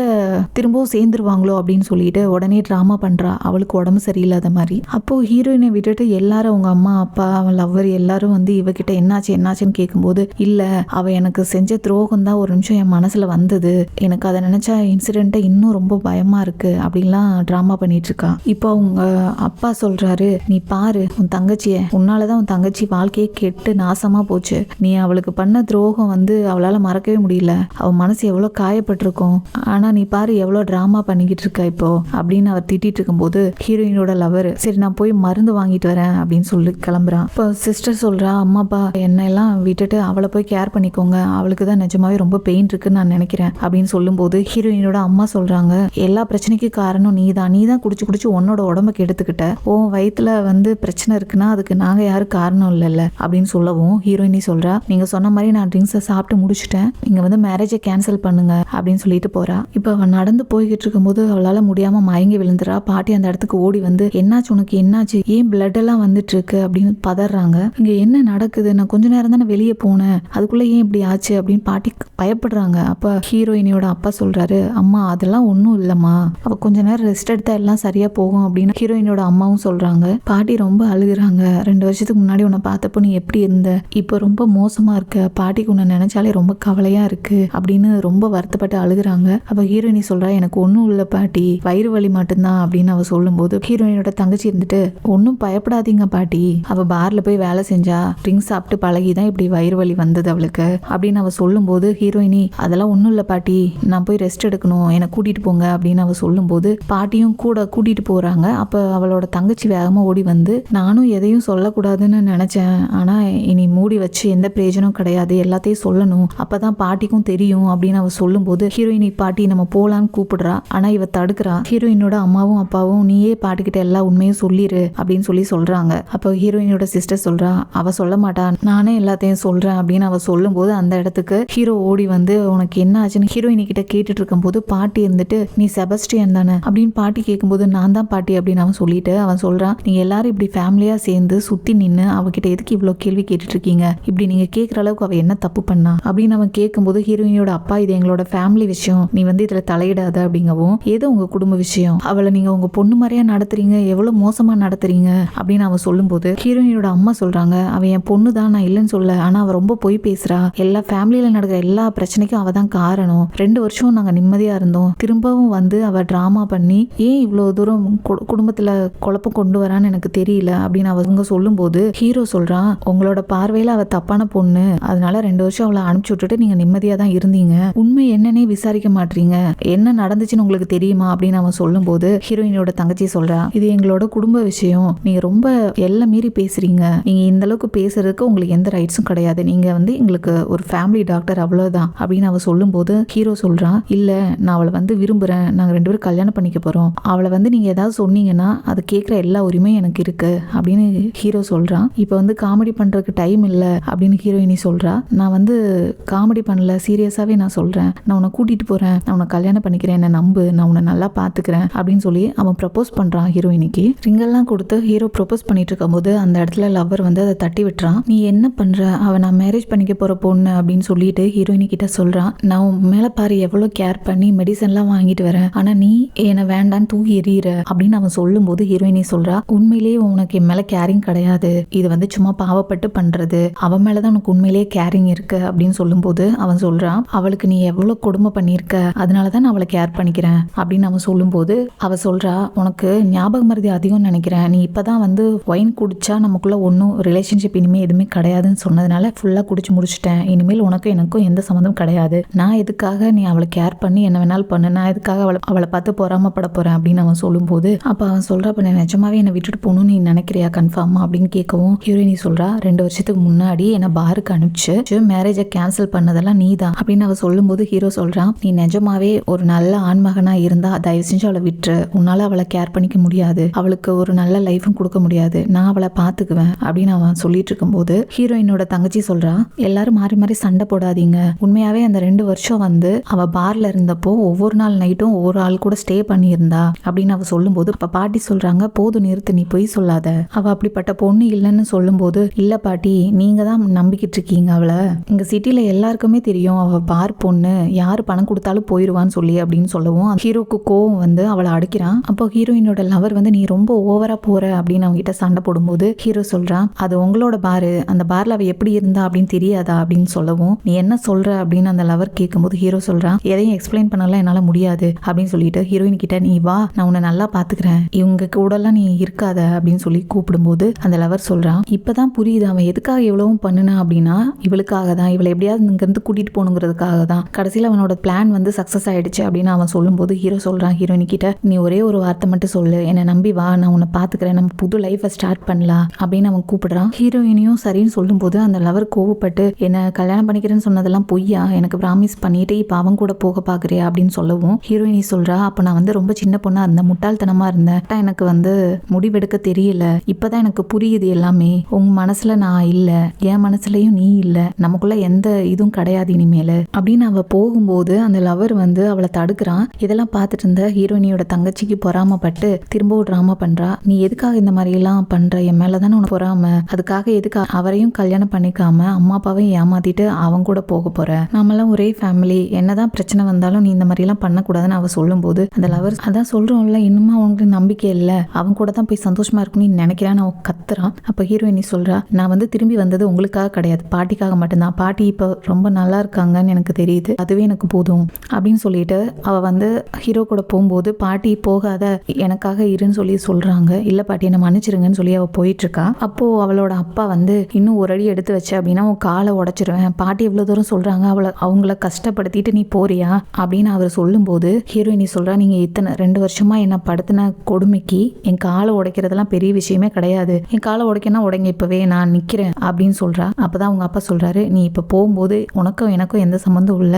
திரும்பவும் சேர்ந்துருவாங்களோ அப்படின்னு சொல்லிட்டு உடனே டிராமா பண்றா, அவளுக்கு உடம்பு சரியில்லாத மாதிரி. அப்போ ஹீரோயினை விட்டுட்டு எல்லாரும் அவங்க அம்மா அப்பா அவன் லவ்வர் எல்லாரும் வந்து இவகிட்ட என்னாச்சு என்னாச்சுன்னு கேட்கும்போது, இல்ல அவ எனக்கு செஞ்ச துரோகம் தான் ஒரு நிமிஷம் என் மனசுல வந்தது, எனக்கு அதை நினைச்சா இன்சிடென்ட்டை இன்னும் ரொம்ப பயமா இருக்கு அப்படின்லாம் டிராமா பண்ணிட்டு இருக்கா. இப்போ அவங்க அப்பா சொல்றாரு, நீ பாரு உன் தங்கச்சிய, உன்னாலதான் உன் தங்கச்சி வாழ்க்கையே கெட்டு நாசமா போச்சு, நீ அவளுக்கு பண்ண துரோகம் வந்து அவளால மறக்கவே முடியல, அவ மனசு எவ்வளவு காயப்பட்டிருக்கும், ஆனா நீ பாரு எவ்வளவு டிராமா பண்ணிக்கிட்டு இருக்க இப்போ அப்படின்னு அவர் திட்டிட்டு இருக்கும்போது ஹீரோயினோட லவர், சரி நான் போய் மருந்து வாங்கிட்டு வரேன் அப்படின்னு சொல்லி கிளம்புறான். இப்போ சிஸ்டர் சொல்றா, அம்மாப்பா என்ன எல்லாம் விட்டுட்டு அவளை போய் கேர் பண்ணிக்கோங்க, அவளுக்கு தான் நிஜமாவே ரொம்ப பெயின் இருக்குன்னு நான் நினைக்கிறேன் அப்படின்னு சொல்லும்போது ஹீரோயினோட அம்மா சொல்றாங்க, எல்லா பிரச்சனைக்கும் காரணம் நீதான் குடிச்சு குடிச்சு உன்னோட உடம்புக்கு எடுத்துக்கிட்ட, உன் வயிற்றுல வந்து பிரச்சனை இருக்குன்னா அதுக்கு நாங்க யாரும் காரணம் இல்லைல்ல அப்படின்னு சொல்லவும் ஹீரோயினி சொல்றா, நீங்க சொன்ன மாதிரி நான் ட்ரிங்க்ஸை சாப்பிட்டு முடிச்சுட்டேன், நீங்க வந்து மேரேஜை கேன்சல் பண்ணுங்க அப்படின்னு சொல்லிட்டு போறா. இப்போ அவன் நடந்து போய்கிட்டு இருக்கும்போது அவளால முடியாம மயங்கி விழுந்துறா. பாட்டி அந்த இடத்துக்கு ஓடி வந்து, என்னாச்சு உனக்கு, என்னாச்சு, ஏன் பிளட் எல்லாம் வந்துட்டு இருக்கு அப்படின்னு பதறாங்க. இங்க என்ன நடக்குது, நான் கொஞ்ச நேரம் தானே வெளியே போனேன், அதுக்குள்ள ஏன் இப்படி ஆச்சு அப்படின்னு பாட்டி பயப்படுறாங்க. அப்ப ஹீரோயினியோட அப்பா சொல்றாரு, அம்மா அதெல்லாம் ஒன்றும் இல்லம்மா, அவ கொஞ்ச நேரம் ரெஸ்ட் எடுத்தா எல்லாம் சரியா போகும் அப்படின்னு ஹீரோயினோட அம்மாவும் சொல்றாங்க. பாட்டி ரொம்ப அழுகுறாங்க, 2 வருஷத்துக்கு முன்னாடி உன்னை பார்த்தப்போ நீ எப்படி இருந்த, இப்போ ரொம்ப மோசமா இருக்க, பாட்டிக்கு உன்னை நினைச்சாலே ரொம்ப கவலையா இருக்கு அப்படின்னு ரொம்ப வருத்தப்பட்டு அழுகுறாங்க. அப்ப ஹீரோயினி சொல்றா, எனக்கு ஒன்றும் இல்லை பாட்டி, வயிறு வலி மட்டும்தான் அப்படின்னு அவ சொல்லும்போது ஹீரோயினோட தங்கச்சி இருந்துட்டு, ஒன்றும் பயப்படாதீங்க பாட்டி, அவ பார்ல போய் வேலை செஞ்சா ட்ரிங்க்ஸ் சாப்பிட்டு பழகிதான் இப்படி வயிறு வலி வந்தது அவளுக்கு அப்படின்னு அவ சொல்லும்போது ஹீரோயினி, அதெல்லாம் ஒன்றும் இல்லை பாட்டி, நான் போய் ரெஸ்ட் எடுக்கணும், என்னை கூட்டிட்டு போங்க அப்படின்னு அவ சொல்லும்போது பாட்டியும் கூட கூட்டிட்டு போறாங்க. அப்ப அவளோட தங்கச்சி வேகமா ஓடி வந்து, நானும் எதையும் சொல்லக்கூடாதுன்னு நினைச்சேன், ஆனா இனி மூடி வச்சு எந்த பிரயோஜனம் கிடையாது, எல்லாத்தையும் சொல்லணும், அப்பதான் பாட்டிக்கும் தெரியும் அப்படின்னு அவ சொல்லும்போது ஹீரோயினி, பாட்டி நம்ம போலான்னு கூப்பிடுறா. ஆனா இவ தடுக்கிறா. ஹீரோயினோட அம்மாவும் அப்பாவும், நீயே பாட்டிக்கிட்ட எல்லா உண்மையும் சொல்லிரு அப்படின்னு சொல்றாங்க. அப்போ ஹீரோயினோட சிஸ்டர் சொல்றா, அவ சொல்ல மாட்டா, நானே எல்லாத்தையும் சொல்றேன் அப்படின்னு அவ சொல்லும்போது அந்த இடத்துக்கு ஹீரோ ஓடி வந்து, உனக்கு என்ன ஆச்சுன்னு ஹீரோயினி கிட்ட கேட்டுட்டு இருக்கும் போது பாட்டி இருந்துட்டு, நீ செபஸ்டியன் தானே அப்படின்னு பாட்டி கேட்கும்போது, நான் தான் பாட்டி அப்படின்னு அவன் சொல்லிட்டு அவன் சொல்றான், நீங்க எல்லாரும் இப்படி ஃபேமிலியா சேர்ந்து சுத்தி நின்று அவகிட்ட எதுக்கு இவ்வளவு கேள்வி கேட்டுட்டு இருக்கீங்க, இப்படி நீங்க கேட்க கேட்குற அளவுக்கு அவள் என்ன தப்பு பண்ணா அப்படின்னு அவன் கேட்கும்போது ஹீரோயினியோட அப்பா இது எங்களோட ஃபேமிலி விஷயம், நீ வந்து இதில் தலையிடாத அப்படிங்கவும், ஏதோ உங்கள் குடும்ப விஷயம், அவளை நீங்கள் உங்கள் பொண்ணு மாதிரியா நடத்துறீங்க, எவ்வளோ மோசமாக நடத்துறீங்க அப்படின்னு அவன் சொல்லும்போது ஹீரோயினியோட அம்மா சொல்கிறாங்க, அவன் என் பொண்ணு தான், நான் இல்லைன்னு சொல்ல, ஆனால் அவள் ரொம்ப பொய் பேசுகிறா, எல்லா ஃபேமிலியில் நடக்கிற எல்லா பிரச்சனைக்கும் அவள் தான் காரணம், 2 வருஷம் நாங்கள் நிம்மதியாக இருந்தோம், திரும்பவும் வந்து அவள் ட்ராமா பண்ணி ஏன் இவ்வளோ தூரம் குடும்பத்தில் குழப்பம் கொண்டு வரான்னு எனக்கு தெரியல அப்படின்னு அவங்க சொல்லும்போது ஹீரோ சொல்கிறான், உங்களோட பார்வையில் அவள் தப்பான பொண்ணு, அதனால 2 வருஷம் அவளை அனுப்பிச்சு விட்டுட்டு நீங்கள் நிம்மதியாக தான் இருந்தீங்க, உண்மை என்னன்னே விசாரிக்க மாட்டீங்க, என்ன நடந்துச்சுன்னு உங்களுக்கு தெரியுமா அப்படின்னு அவன் சொல்லும்போது ஹீரோயினோட தங்கச்சி சொல்றா, இது எங்களோட குடும்ப விஷயம், நீங்க ரொம்ப எல்லாம் மீறி பேசுறீங்க, நீங்க இந்த அளவுக்கு பேசுறதுக்கு உங்களுக்கு எந்த ரைட்ஸும் கிடையாது, நீங்க வந்து எங்களுக்கு ஒரு ஃபேமிலி டாக்டர் அவ்வளவுதான் அப்படின்னு அவ சொல்லும்போது ஹீரோ சொல்றான், இல்ல நான் அவளை வந்து விரும்புறேன், நாங்க 2 பேரும் கல்யாணம் பண்ணிக்க போறோம், அவளை வந்து நீங்க ஏதாவது சொன்னீங்கன்னா அது கேட்குற எல்லா உரிமையும் எனக்கு இருக்கு அப்படின்னு ஹீரோ சொல்றான். இப்போ வந்து காமெடி பண்றதுக்கு டைம் இல்லை அப்படின்னு ஹீரோயினி சொல்றா, நான் வந்து காமெடி பண்ணல, சீரியஸாவே நான் சொல்றேன், நான் உன்னை கூட்டிட்டு போறேன், நான் உன்னை கல்யாணம் பண்ணிக்கிறேன், என்ன நம்பு, நான் உன்னை நல்லா பாத்துக்கிறேன் அப்படின்னு சொல்லி அவன் ப்ரப்போஸ் பண்றான் ஹீரோயினிக்கு. ரிங்கெல்லாம் கொடுத்து ஹீரோ ப்ரப்போஸ் பண்ணிட்டு இருக்கும்போது அந்த இடத்துல லவ்வர் வந்து அதை தட்டி விட்டுறான். நீ என்ன பண்ற, அவன் நான் மேரேஜ் பண்ணிக்க போற பொண்ணு அப்படின்னு சொல்லிட்டு ஹீரோயினி கிட்ட சொல்றான், நான் உன் மேல பாரு எவ்வளவு கேர் பண்ணி மெடிசன்லாம் வாங்கிட்டு வரேன், ஆனா நீ என்ன வேண்டான்னு தூக்கி எறிகிற அப்படின்னு அவன் சொல்லும்போது ஹீரோயினி சொல்றா, உண்மையிலேயே உனக்கு என் மேல கேரிங் கிடையாது, இது வந்து சும்மா பாவப்பட்டு பண்றது, அவன் மேலதான் உனக்கு உண்மையிலேயே கேரிங் இருக்கு அப்படின்னு சொல்லும்போது அவன் சொல்றான், அவளுக்கு நீ எவ்வளவு கொடுமை பண்ணியிருக்க, அதனாலதான் நான் அவளை கேர் பண்ணிக்கிறேன் அப்படின்னு அவன் சொல்லும்போது அவ சொல்றா, உனக்கு ஞாபக மருதி அதிகம் நினைக்கிறேன், நீ இப்பதான் வந்து ஒயின் குடிச்சா நமக்குள்ள ஒன்றும் ரிலேஷன்ஷிப் இனிமே எதுவுமே கிடையாதுன்னு சொன்னதுனால ஃபுல்லா குடிச்சு முடிச்சிட்டேன், இனிமேல் உனக்கு எனக்கும் எந்த சம்மந்தம் கிடையாது, நான் எதுக்காக நீ அவளை கேர் பண்ணி என்ன வேணாலும் பண்ணு, நான் எதுக்காக அவளை பார்த்து பொறாமப்பட போறேன் அப்படின்னு அவன் சொல்லும்போது அப்ப அவன் சொல்றா, அப்ப நிஜமாவே என்னை விட்டுட்டு போகணும்னு நீ நினைக்கிறியா கன்ஃபார்மா அப்படின்னு கேட்கவும் ஹீரோயினி சொல்றா, 2 வருஷத்துக்கு முன்னாடி என்னை பாருக்கு அனுப்பிச்சு மேரேஜை கேன்சல் பண்ணதெல்லாம் நீதான் அப்படின்னு அவ சொல்லும்போது ஹீரோ சொல்றான், நீ நிஜமாவே ஒரு நல்ல ஆண்மகனா இருந்தா தயவு செஞ்சு அவளை விட்டுரு, உன்னால அவளை கேர் பண்ணிக்க முடியாது, அவளுக்கு ஒரு நல்ல லைஃபும் கொடுக்க முடியாது, நான் அவளை பாத்துக்குவேன் அப்படின்னு அவன் சொல்லிட்டு இருக்கும்போது ஹீரோயினோட தங்கச்சி சொல்றா, எல்லாரும் மாறி மாறி சண்டை போடாதீங்க, உண்மையாவே அந்த 2 வருஷம் வந்து அவ பார்ல இருந்தப்போ ஒவ்வொரு நாள் நைட்டும் ஒவ்வொரு ஆள் கூட ஸ்டே பண்ணியிருந்தா அப்படின்னு அவ சொல்லும்போது அப்ப பாட்டி சொல்றாங்க, போதும் நிறுத்து, நீ போய் சொல்லாத, அவ அப்படிப்பட்ட பொண்ணு இல்லைன்னு சொல்லும்போது இல்ல பாட்டி, நீங்க தான் நம்பிக்கிட்டு இருக்கீங்க அவளை, இங்க சிட்டில எல்லாருக்குமே தெரியும் அவ பார் பொண்ணு, யாரு பணம் கொடுத்தாலும் போயிருவான்னு சொல்லி அப்படின்னு சொல்லவும் ஹீரோக்கு கோவம் வந்து அவளை அடிக்கிறான். அப்போ ஹீரோயினோட லவர் வந்து நீ ரொம்ப ஓவரா போற அப்படின்னு அவங்க கிட்ட சண்டை போடும்போது ஹீரோ சொல்றான், அது உங்களோட பாரு, அந்த பார்ல அவ எப்படி இருந்தா அப்படின்னு தெரியாதா அப்படின்னு சொல்லவும் நீ என்ன சொல்ற அப்படின்னு அந்த லவர் கேட்கும்போது ஹீரோ சொல்றான், எதையும் எக்ஸ்பிளைன் பண்ணலாம் என்னால முடியாது அப்படின்னு சொல்லிட்டு ஹீரோயின் கிட்ட நீ வா, நான் உன்னை நல்லா பாத்துக்கிறேன், இவங்க கூட எல்லாம் நீ இருக்காத அப்படின்னு சொல்லி கூப்பிடும்போது அந்த லவர் சொல்றான், இப்பதான் புரியுது அவன் எதுக்காக எவ்வளவும் பண்ணுனா அப்படின்னா இவளுக்காக தான், இவளை எப்படியாவது இங்க இருந்து கூட்டிட்டு போகணுங்கிறதுக்காக தான், கடைசியில் அவனோட பிளான் வந்து சக்சஸ் ஆயிடுச்சு அப்படின்னு அவன் சொல்லும்போது ஹீரோ சொல்றான் ஹீரோயினி கிட்ட, நீ ஒரே ஒரு வார்த்தை மட்டும் சொல்லு, என்னை நம்பி வா, நான் உன்னை பாத்துக்கிறேன், நம்ம புது லைஃபை ஸ்டார்ட் பண்ணலாம் அப்படின்னு அவன் கூப்பிடுறான். ஹீரோயினியும் சரின்னு சொல்லும்போது அந்த லவர் கோவப்பட்டு என்ன கல்யாணம் பண்ணிக்கிறேன்னு சொன்னதெல்லாம் பொய்யா, எனக்கு ப்ராமிஸ் பண்ணிட்டு இப்ப அவன் கூட போக பாக்குறியா அப்படின்னு சொல்லவும் ஹீரோயினி சொல்றா, அப்ப நான் வந்து ரொம்ப சின்ன பொண்ணா இருந்தேன், முட்டாள்தனமா இருந்தேன், எனக்கு வந்து முடிவெடுக்க தெரியல, இப்பதான் எனக்கு புரியுது எல்லாமே, உங்க மனசுல நான் இல்ல, என் மனசுலயும் நீ இல்ல, நமக்குள்ள எந்த இதுவும் கிடையாது இனிமேல அப்படின்னு அவ போகும்போது அந்த லவர் வந்து அவளை தடுக்கிறான். இதெல்லாம் பார்த்துட்டு இருந்த ஹீரோயினியோட தங்கச்சிக்கு பொறாமப்பட்டு திரும்பவும் டிராமா பண்றா, நீ எதுக்காக இந்த மாதிரி எல்லாம் பண்ற, என் மேலதானே உனக்கு பொறாம, அதுக்காக எதுக்கு அவரையும் கல்யாணம் பண்ணிக்காம அம்மா அப்பாவையும் ஏமாத்திட்டு அவங்க கூட போக போற, நாமெல்லாம் ஒரே ஃபேமிலி, என்னதான் பிரச்சனை வந்தாலும் நீ இந்த மாதிரி எல்லாம் பண்ணக்கூடாதுன்னு அவ சொல்லும்போது அந்த லவர் அதான் சொல்றோம்ல, இன்னுமா அவனுக்கு நம்பிக்கை இல்ல, அவன் கூட தான் போய் சந்தோஷமா இருக்குன்னு நினைக்கிறான்னு அவன் கத்துறான். அப்ப ஹீரோயினி சொல்றா, நான் வந்து திரும்பி வந்தது உங்களுக்காக கிடையாது, பாட்டிக்காக மட்டும்தான், பாட்டி இப்ப ரொம்ப நல்லா இருக்காங்கன்னு எனக்கு தெரியுது, அதுவே எனக்கு போதும் அப்படின்னு சொல்லிட்டு அவ வந்து ஹீரோ கூட போகும்போது பாட்டி போகாத, எனக்காக இருன்னு சொல்லி சொல்றாங்க, இல்ல பாட்டி என்ன மன்னிச்சிருங்கன்னு சொல்லி அவ போயிட்டு இருக்கா. அப்போ அவளோட அப்பா வந்து இன்னும் ஒரு அடி எடுத்து வச்ச அப்படின்னா உன் காலை உடைச்சிருவேன், பாட்டி எவ்வளவு தூரம் சொல்றாங்க, அவங்கள கஷ்டப்படுத்திட்டு நீ போறியா அப்படின்னு அவர் சொல்லும்போது ஹீரோயினி சொல்றா, நீங்க இத்தனை 2 வருஷமா என்ன படுத்தின கொடுமைக்கு என் காலை உடைக்கிறதெல்லாம் பெரிய விஷயமே கிடையாது, என் காலை உடைக்கனா உடைங்க, இப்பவே நான் நிக்கிறேன் அப்படின்னு சொல்றா. அப்பதான் அவங்க அப்பா சொல்றாரு, நீ இப்ப போகும்போது உனக்கும் எனக்கும் எந்த சம்பந்தம் இல்ல,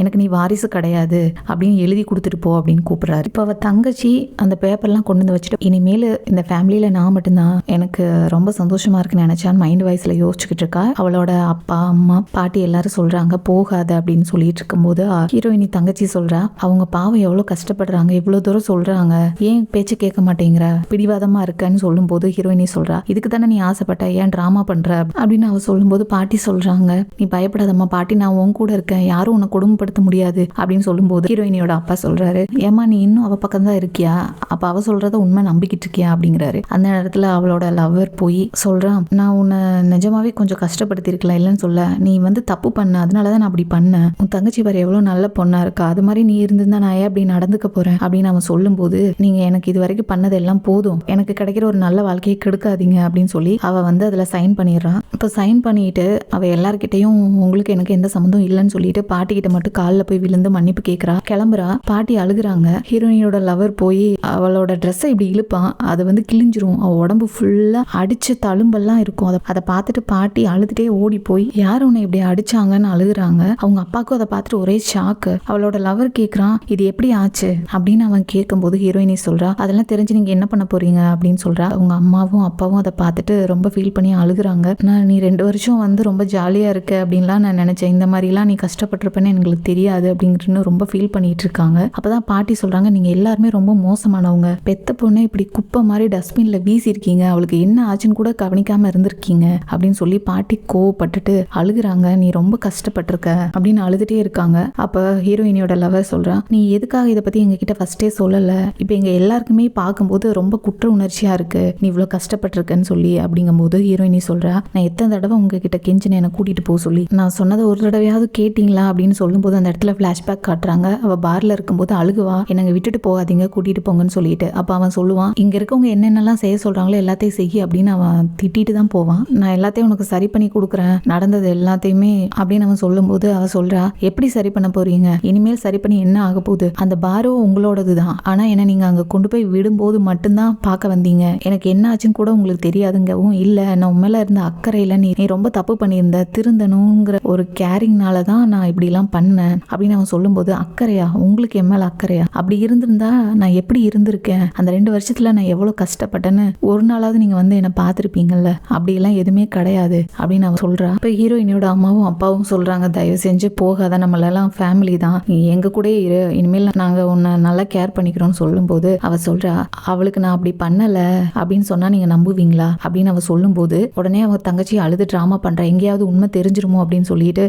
எனக்கு நீ வாரிசு கிடையாது அப்படின்னு எழுதி கொடுத்துட்டு போ அப்படின்னு கூப்பிடுறாரு. இப்ப அவ தங்கச்சி அந்த பேப்பர்லாம் கொண்டு வந்து வச்சுட்டு இனிமேல் இந்த ஃபேமிலியில நான் மட்டும்தான் எனக்கு ரொம்ப சந்தோஷமா இருக்குன்னு நினைச்சான்னு மைண்ட் வாய்ஸ்ல யோசிச்சுக்கிட்டு இருக்கா. அவளோட அப்பா அம்மா பாட்டி எல்லாரும் சொல்றாங்க போகாத அப்படின்னு சொல்லிட்டு இருக்கும்போது ஹீரோயினி தங்கச்சி சொல்றா, அவங்க பாவம் எவ்வளவு கஷ்டப்படுறாங்க, இவ்வளவு தூரம் சொல்றாங்க, ஏன் பேச்சு கேட்க மாட்டேங்கிற, பிடிவாதமா இருக்கன்னு சொல்லும் போது ஹீரோயினி சொல்றா, இதுக்கு தானே நீ ஆசைப்பட்ட, ஏன் டிராமா பண்ற அப்படின்னு அவ சொல்லும்போது பாட்டி சொல்றாங்க, நீ பயப்படாதம்மா பாட்டி, நான் உன் கூட இருக்கேன், யாரும் உன்னை கொடுமைப்படுத்த முடியாது அப்படின்னு சொல்லும்போது ஹீரோயினியோட அப்பா சொல்றாரு, ஏமா நீ இன்னும் அவ பக்கம் தான் இருக்கியா, அப்ப அவ சொல்றத உண்மை நம்பிக்கிட்டு இருக்கியா அப்படிங்கிறாரு. அந்த நேரத்துல அவளோட லவ்வர் போய் சொல்றான், நான் உன்னை நிஜமாவே கொஞ்சம் கஷ்டப்படுத்தி இருக்கலாம், இல்லைன்னு சொல்ல, நீ தப்பு பண்ண, அதனாலதான் நான் அப்படி பண்ணேன், உன் தங்கச்சி பாரு எவ்வளவு நல்ல பொண்ணா இருக்கா, அது மாதிரி நீ இருந்திருந்தா நான் ஏன் அப்படி நடந்துக்க போறேன் அப்படின்னு அவன் சொல்லும்போது, நீங்க எனக்கு இது வரைக்கும் பண்ணது எல்லாம் போதும், எனக்கு கிடைக்கிற ஒரு நல்ல வாழ்க்கையை கெடுக்காதீங்க அப்படின்னு சொல்லி அவ அதுல சைன் பண்ணிடுறான். இப்ப சைன் பண்ணிட்டு அவ எல்லார்கிட்டையும் உங்களுக்கு எனக்கு எந்த சம்மந்தம் இல்லைன்னு சொல்லிட்டு பாட்டி கிட்ட மட்டும் காலில் போய் விழுந்து மன்னிப்பு கேட்கறா, கிளம்புறா. பாட்டி அழுகுறாங்க. ஹீரோயினோட லவர் போய் அவளோட ட்ரெஸ்ஸை இப்படி இழுப்பான், அது கிழிஞ்சிரும், அவ உடம்பு ஃபுல்லா அடிச்ச தழும்பெல்லாம் இருக்கும். அதை பார்த்துட்டு பாட்டி அழுதுட்டே ஓடி போய் யார் உன்னை இப்படி அடிச்சாங்கன்னு அழுகுறாங்க. அவங்க அப்பாவுக்கும் அதை பார்த்துட்டு ஒரே ஷாக்கு. அவளோட லவர் கேட்கறான், இது எப்படி ஆச்சு அப்படின்னு அவன் கேட்கும்போது ஹீரோயினி சொல்றா, அதெல்லாம் தெரிஞ்சு நீங்க என்ன பண்ண போறீங்க அப்படின்னு சொல்றா. அவங்க அம்மாவும் அப்பாவும் அதை பார்த்துட்டு ரொம்ப ஃபீல் பண்ணி அழுகுறாங்க. நீ 2 வருஷம் ரொம்ப ஜாலியா இருக்க அப்படின்லாம் நான் நினைச்சேன், இந்த மாதிரிலாம் நீ கஷ்டப்பட்டிருப்பேன்னு எங்களுக்கு தெரியாது அப்படிங்கிறது ரொம்ப ஃபீல் பண்ணிட்டு இருக்காங்க. அப்பதான் பாட்டி சொல்றாங்க, நீங்க எல்லாருமே ரொம்ப மோசமானவங்க, பெத்த பொண்ணை இப்படி குப்பை மாதிரி டஸ்ட்பின்ல வீசி இருக்கீங்க, அவளுக்கு என்ன ஆச்சுன்னு கூட கவனிக்காம இருந்திருக்கீங்க அப்படின்னு சொல்லி பாட்டி கோவப்பட்டுட்டு அழுகுறாங்க. நீ ரொம்ப கஷ்டப்பட்டிருக்க அப்படின்னு அழுதுட்டே இருக்காங்க. அப்ப ஹீரோயினியோட லவர் சொல்றான், நீ எதுக்காக இதை பத்தி எங்க கிட்ட ஃபர்ஸ்டே சொல்லல, இப்ப எங்க எல்லாருக்குமே பார்க்கும்போது ரொம்ப குற்ற உணர்ச்சியா இருக்கு, நீ இவ்வளவு கஷ்டப்பட்டிருக்கன்னு சொல்லி அப்படிங்கும்போது ஹீரோயினி சொல்றா, நான் எத்தனை தடவை உங்ககிட்ட கெஞ்சின என்னை கூட்டிட்டு போக சொல்லி, நான் சொன்னதை ஒரு தடவையாவது கேட்டீங்களா அப்படின்னு சொல்லும்போது அந்த இடத்துல பிளாஷ்பேக் காட்டுறாங்க. அவ பார்ல இருக்கும்போது அழுகுவா, என்னங்க விட்டுட்டு போகாதீங்க கூட்டிட்டு போங்கன்னு சொல்லிட்டு. அப்ப அவன் சொல்லுவான், இங்க இருக்கவங்க என்னென்னலாம் செய்ய சொல்றாங்களோ எல்லாத்தையும் செய்ய அப்படின்னு அவன் திட்டிட்டு தான் போவான். நான் எல்லாத்தையும் உனக்கு சரி பண்ணி கொடுக்குறேன், நடந்தது எல்லாத்தையுமே அப்படின்னு அவன் சொல்லும்போது அவ சொல்றா, எப்படி சரி பண்ண போறீங்க, இனிமேல் சரி பண்ணி என்ன ஆக போகுது, அந்த பாரோ உங்களோடது தான், ஆனா என்ன நீங்க அங்க கொண்டு போய் விடும்போது மட்டும்தான் பார்க்க வந்தீங்க, எனக்கு என்ன ஆச்சுன்னு கூட உங்களுக்கு தெரியாதுங்கவும் இல்ல, நான் உண்மையில இருந்த அக்கறையில நீ ரொம்ப தப்பு பண்ணியிருந்த, திருந்தணுங்கிற ஒரு கேரிங்னால தான் நான் இப்படிலாம் பண்ணேன் அப்படின்னு அவன் சொல்லும்போது, அக்கறையா, உங்களுக்கு என் மேல அக்கறையா, அப்படி இருந்திருந்தா நான் எப்படி இருந்திருக்கேன், அந்த 2 வருஷத்துல நான் எவ்வளவு கஷ்டப்பட்டேன்னு ஒரு நாளாவது நீங்க என்னை பார்த்துருப்பீங்கல்ல, அப்படிலாம் எதுவுமே கிடையாது அப்படின்னு அவன் சொல்றா. இப்ப ஹீரோயினியோட அம்மாவும் அப்பாவும் சொல்றாங்க, தயவு செஞ்சு போகாத, நம்மளெல்லாம் ஃபேமிலி தான், நீ எங்க கூட இரு, இனிமேல் நாங்க உன்னை நல்லா கேர் பண்ணிக்கிறோம்னு சொல்லும்போது அவ சொல்றா, அவளுக்கு நான் அப்படி பண்ணல அப்படின்னு சொன்னா நீங்க நம்புவீங்களா அப்படின்னு அவ சொல்லும்போது உடனே அவ தங்கச்சி அழுது டிராமா பண்றா, எங்கேயாவது உண்மை தெரிஞ்சிருமோ அப்படின்னு சொல்லிட்டு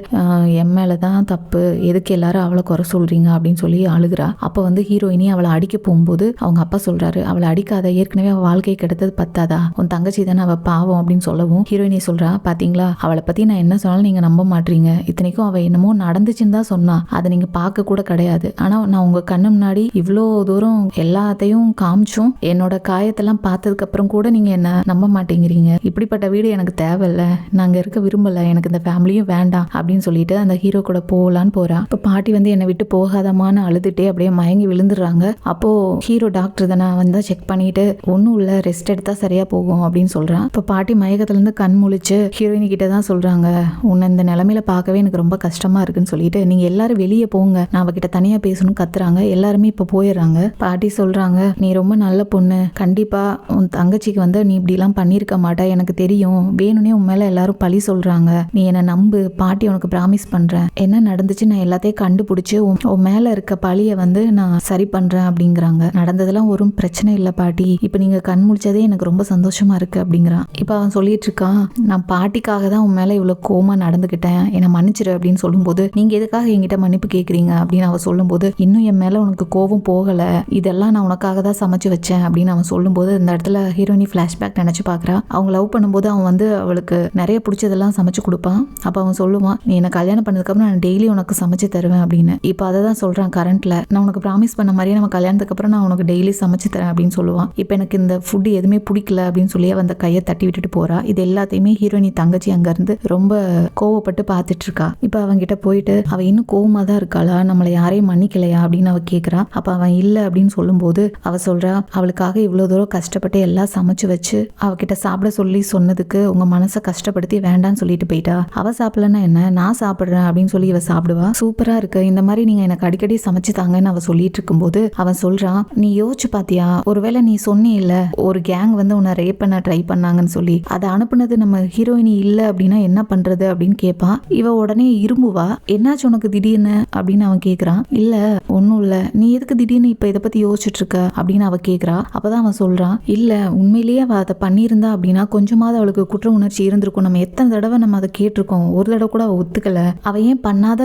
என் மேலதான் தப்பு, எதுக்கு எல்லாரும் அவளை குறை சொல்றீங்க அப்படின்னு சொல்லி அழுகுறா. அப்ப ஹீரோயினி அவளை அடிக்க போகும்போது அவங்க அப்பா சொல்றாரு, அவளை அடிக்காத, ஏற்கனவே அவள் வாழ்க்கை கெடுத்தது பத்தாதா, உன் தங்கச்சி தானே அவ பாவம் அப்படின்னு சொல்லவும் ஹீரோயினி சொல்றா, பாத்தீங்களா அவளை பத்தி நான் என்ன சொன்னாலும் நீங்க நம்ப மாட்டீங்க, இத்தனைக்கும் அவ என்னமோ நடந்துச்சுன்னு தான் சொன்னா, அதை நீங்க பார்க்க கூட கிடையாது, ஆனா நான் உங்க கண்ணு முன்னாடி இவ்வளோ தூரம் எல்லாத்தையும் காமிச்சும் என்னோட காயத்தெல்லாம் பார்த்ததுக்கு அப்புறம் கூட நீங்க என்ன நம்ப மாட்டேங்கிறீங்க, இப்படிப்பட்ட வீடு எனக்கு தேவையில்ல, நாங்க இருக்க விரும்பல, எனக்கு இந்த ஃபேமிலியும் வேண்டாம் அப்படின்னு சொல்லிட்டு அந்த ஹீரோ கூட போகலான்னு போறா. இப்ப பாட்டி என்னை விட்டு போகாதமான்னு அழுதுட்டே அப்படியே மயங்கி விழுந்துடுறாங்க. அப்போ ஹீரோ டாக்டர் தானே வந்தா செக் பண்ணிட்டு, ஒன்னும் இல்ல, ரெஸ்ட் எடுத்தா சரியா போகும் அப்படின்னு சொல்றான். இப்ப பாட்டி மயக்கத்துல இருந்து கண் முழிச்சு ஹீரோயினி கிட்ட தான் சொல்றாங்க, உன்னை இந்த நிலைமையில பார்க்கவே எனக்கு ரொம்ப கஷ்டமா இருக்குன்னு சொல்லிட்டு நீங்க எல்லாரும் வெளியே போங்க, நான் அவகிட்ட தனியா பேசணும் கத்துறாங்க. எல்லாருமே இப்ப போயிடுறாங்க. பாட்டி சொல்றாங்க, நீ ரொம்ப நல்ல பொண்ணு, கண்டிப்பா உன் தங்கச்சிக்கு நீ இப்படி எல்லாம் பண்ணிருக்க மாட்டா, எனக்கு தெரியும், வேணும்னே உன் மேல எல்லாரும் பழி சொல்றாங்க, நீ என்ன நம்பு, பாட்டி உனக்கு பிராமிஸ் பண்றேன், என்ன நடந்துச்சு நான் எல்லாத்தையும் கண்டுபிடிச்சு உன் மேல இருக்க பழிய நான் சரி பண்றேன் அப்படிங்கிறாங்க. நடந்ததெல்லாம் ஒரு பிரச்சனை இல்ல பாட்டி, இப்ப நீங்க கண் முடிச்சதே எனக்கு ரொம்ப சந்தோஷமா இருக்கு அப்படிங்கிறான். இப்ப அவன் சொல்லிட்டு இருக்கான், நான் பாட்டிக்காக தான் உன் மேல இவ்வளவு கோமா நடந்துகிட்டேன், என்னை மன்னிச்சிரு அப்படின்னு சொல்லும்போது, நீங்க எதுக்காக என்கிட்ட மன்னிப்பு கேக்குறீங்க அப்படின்னு அவன் சொல்லும்போது, இன்னும் என் மேல உனக்கு கோபம் போகல, இதெல்லாம் நான் உனக்காக தான் சமைச்சு வச்சேன் அப்படின்னு அவன் சொல்லும்போது இந்த இடத்துல ஹீரோயினி பிளாஷ்பேக் நினைச்சு பாக்குறா. அவங்க லவ் பண்ணும்போது அவன் அவளுக்கு நிறைய பிடிச்சதெல்லாம் சமைச்சு கொடுப்பான். அப்ப அவன் சொல்லுவான், நீ என்ன கல்யாணம் பண்ணதுக்கு அப்புறம் நான் டெய்லி உனக்கு சமைச்சு தருவேன் அப்படின்னு. இப்ப அதை தான் சொல்றான் கரண்ட்ல, நான் உனக்கு ப்ராமிஸ் பண்ண மாதிரியே நம்ம கல்யாணத்துக்கு அப்புறம் நான் உனக்கு டெய்லி சமைச்சு தரேன் அப்படின்னு சொல்லுவான். இப்ப எனக்கு இந்த ஃபுட் எதுவுமே பிடிக்கல அப்படின்னு சொல்லி அவன் அந்த கையை தட்டி விட்டுட்டு போறா. இது எல்லாத்தையுமே ஹீரோயினி தங்கச்சி அங்க இருந்து ரொம்ப கோவப்பட்டு பாத்துட்டு இருக்கா. இப்ப அவன் கிட்ட போயிட்டு, அவ இன்னும் கோவமா தான் இருக்காளா, நம்மளை யாரையும் மன்னிக்கலையா அப்படின்னு அவ கேக்குறா. அப்ப அவன் இல்ல அப்படின்னு சொல்லும்போது அவ சொல்றா, அவளுக்காக இவ்வளவு தூரம் கஷ்டப்பட்டு எல்லாம் சமைச்சு வச்சு அவகிட்ட சாப்பிட சொல்லி சொன்னதுக்கு உங்க மனசை கஷ்டப்படுத்தி வேண்டான்னு சொல்லிட்டு போயிட்டா. அவ சாப்பிடலன்னா என்ன, நான் சாப்பிடுறேன் அப்படின்னு சொல்லி இவ சாப்பிடுவா. சூப்பரா இருக்கு, இந்த மாதிரி நீங்க எனக்கு அடிக்கடி சமைச்சு தாங்கன்னு அவ சொல்லிட்டு இருக்கும்போது அவன் சொல்றான், நீ யோசிச்சு பாத்தியா, ஒருவேளை நீ சொன்னே இல்ல ஒரு கேங் உன்னை ரேப் பண்ண ட்ரை பண்ணாங்கன்னு சொல்லி, அதை அனுப்புனது நம்ம ஹீரோயினி இல்ல அப்படின்னா என்ன பண்றது அப்படின்னு கேட்பான். இவ உடனே இரும்புவா, என்னாச்சு உனக்கு திடீர்னு அப்படின்னு அவன் கேக்குறான். இல்ல ஒன்னும் இல்ல, நீ எதுக்கு திடீர்னு இப்ப இதை பத்தி யோசிச்சுட்டு இருக்க அப்படின்னு அவ கேக்குறா. அப்பதான் அவன் சொல்றான், இல்ல உண்மையிலேயே அவ அதை பண்ணியிருந்தா அப்படின்னா கொஞ்சமாவது அவளுக்கு குற்ற உணர்ச்சி இருந்திருக்கும், நம்ம நம்ம எத்தனை தடவை நம்ம அதை கேட்டிருக்கோம், ஒரு தடவை கூட அவ ஒத்துக்கல. அவ ஏன் பண்ணாத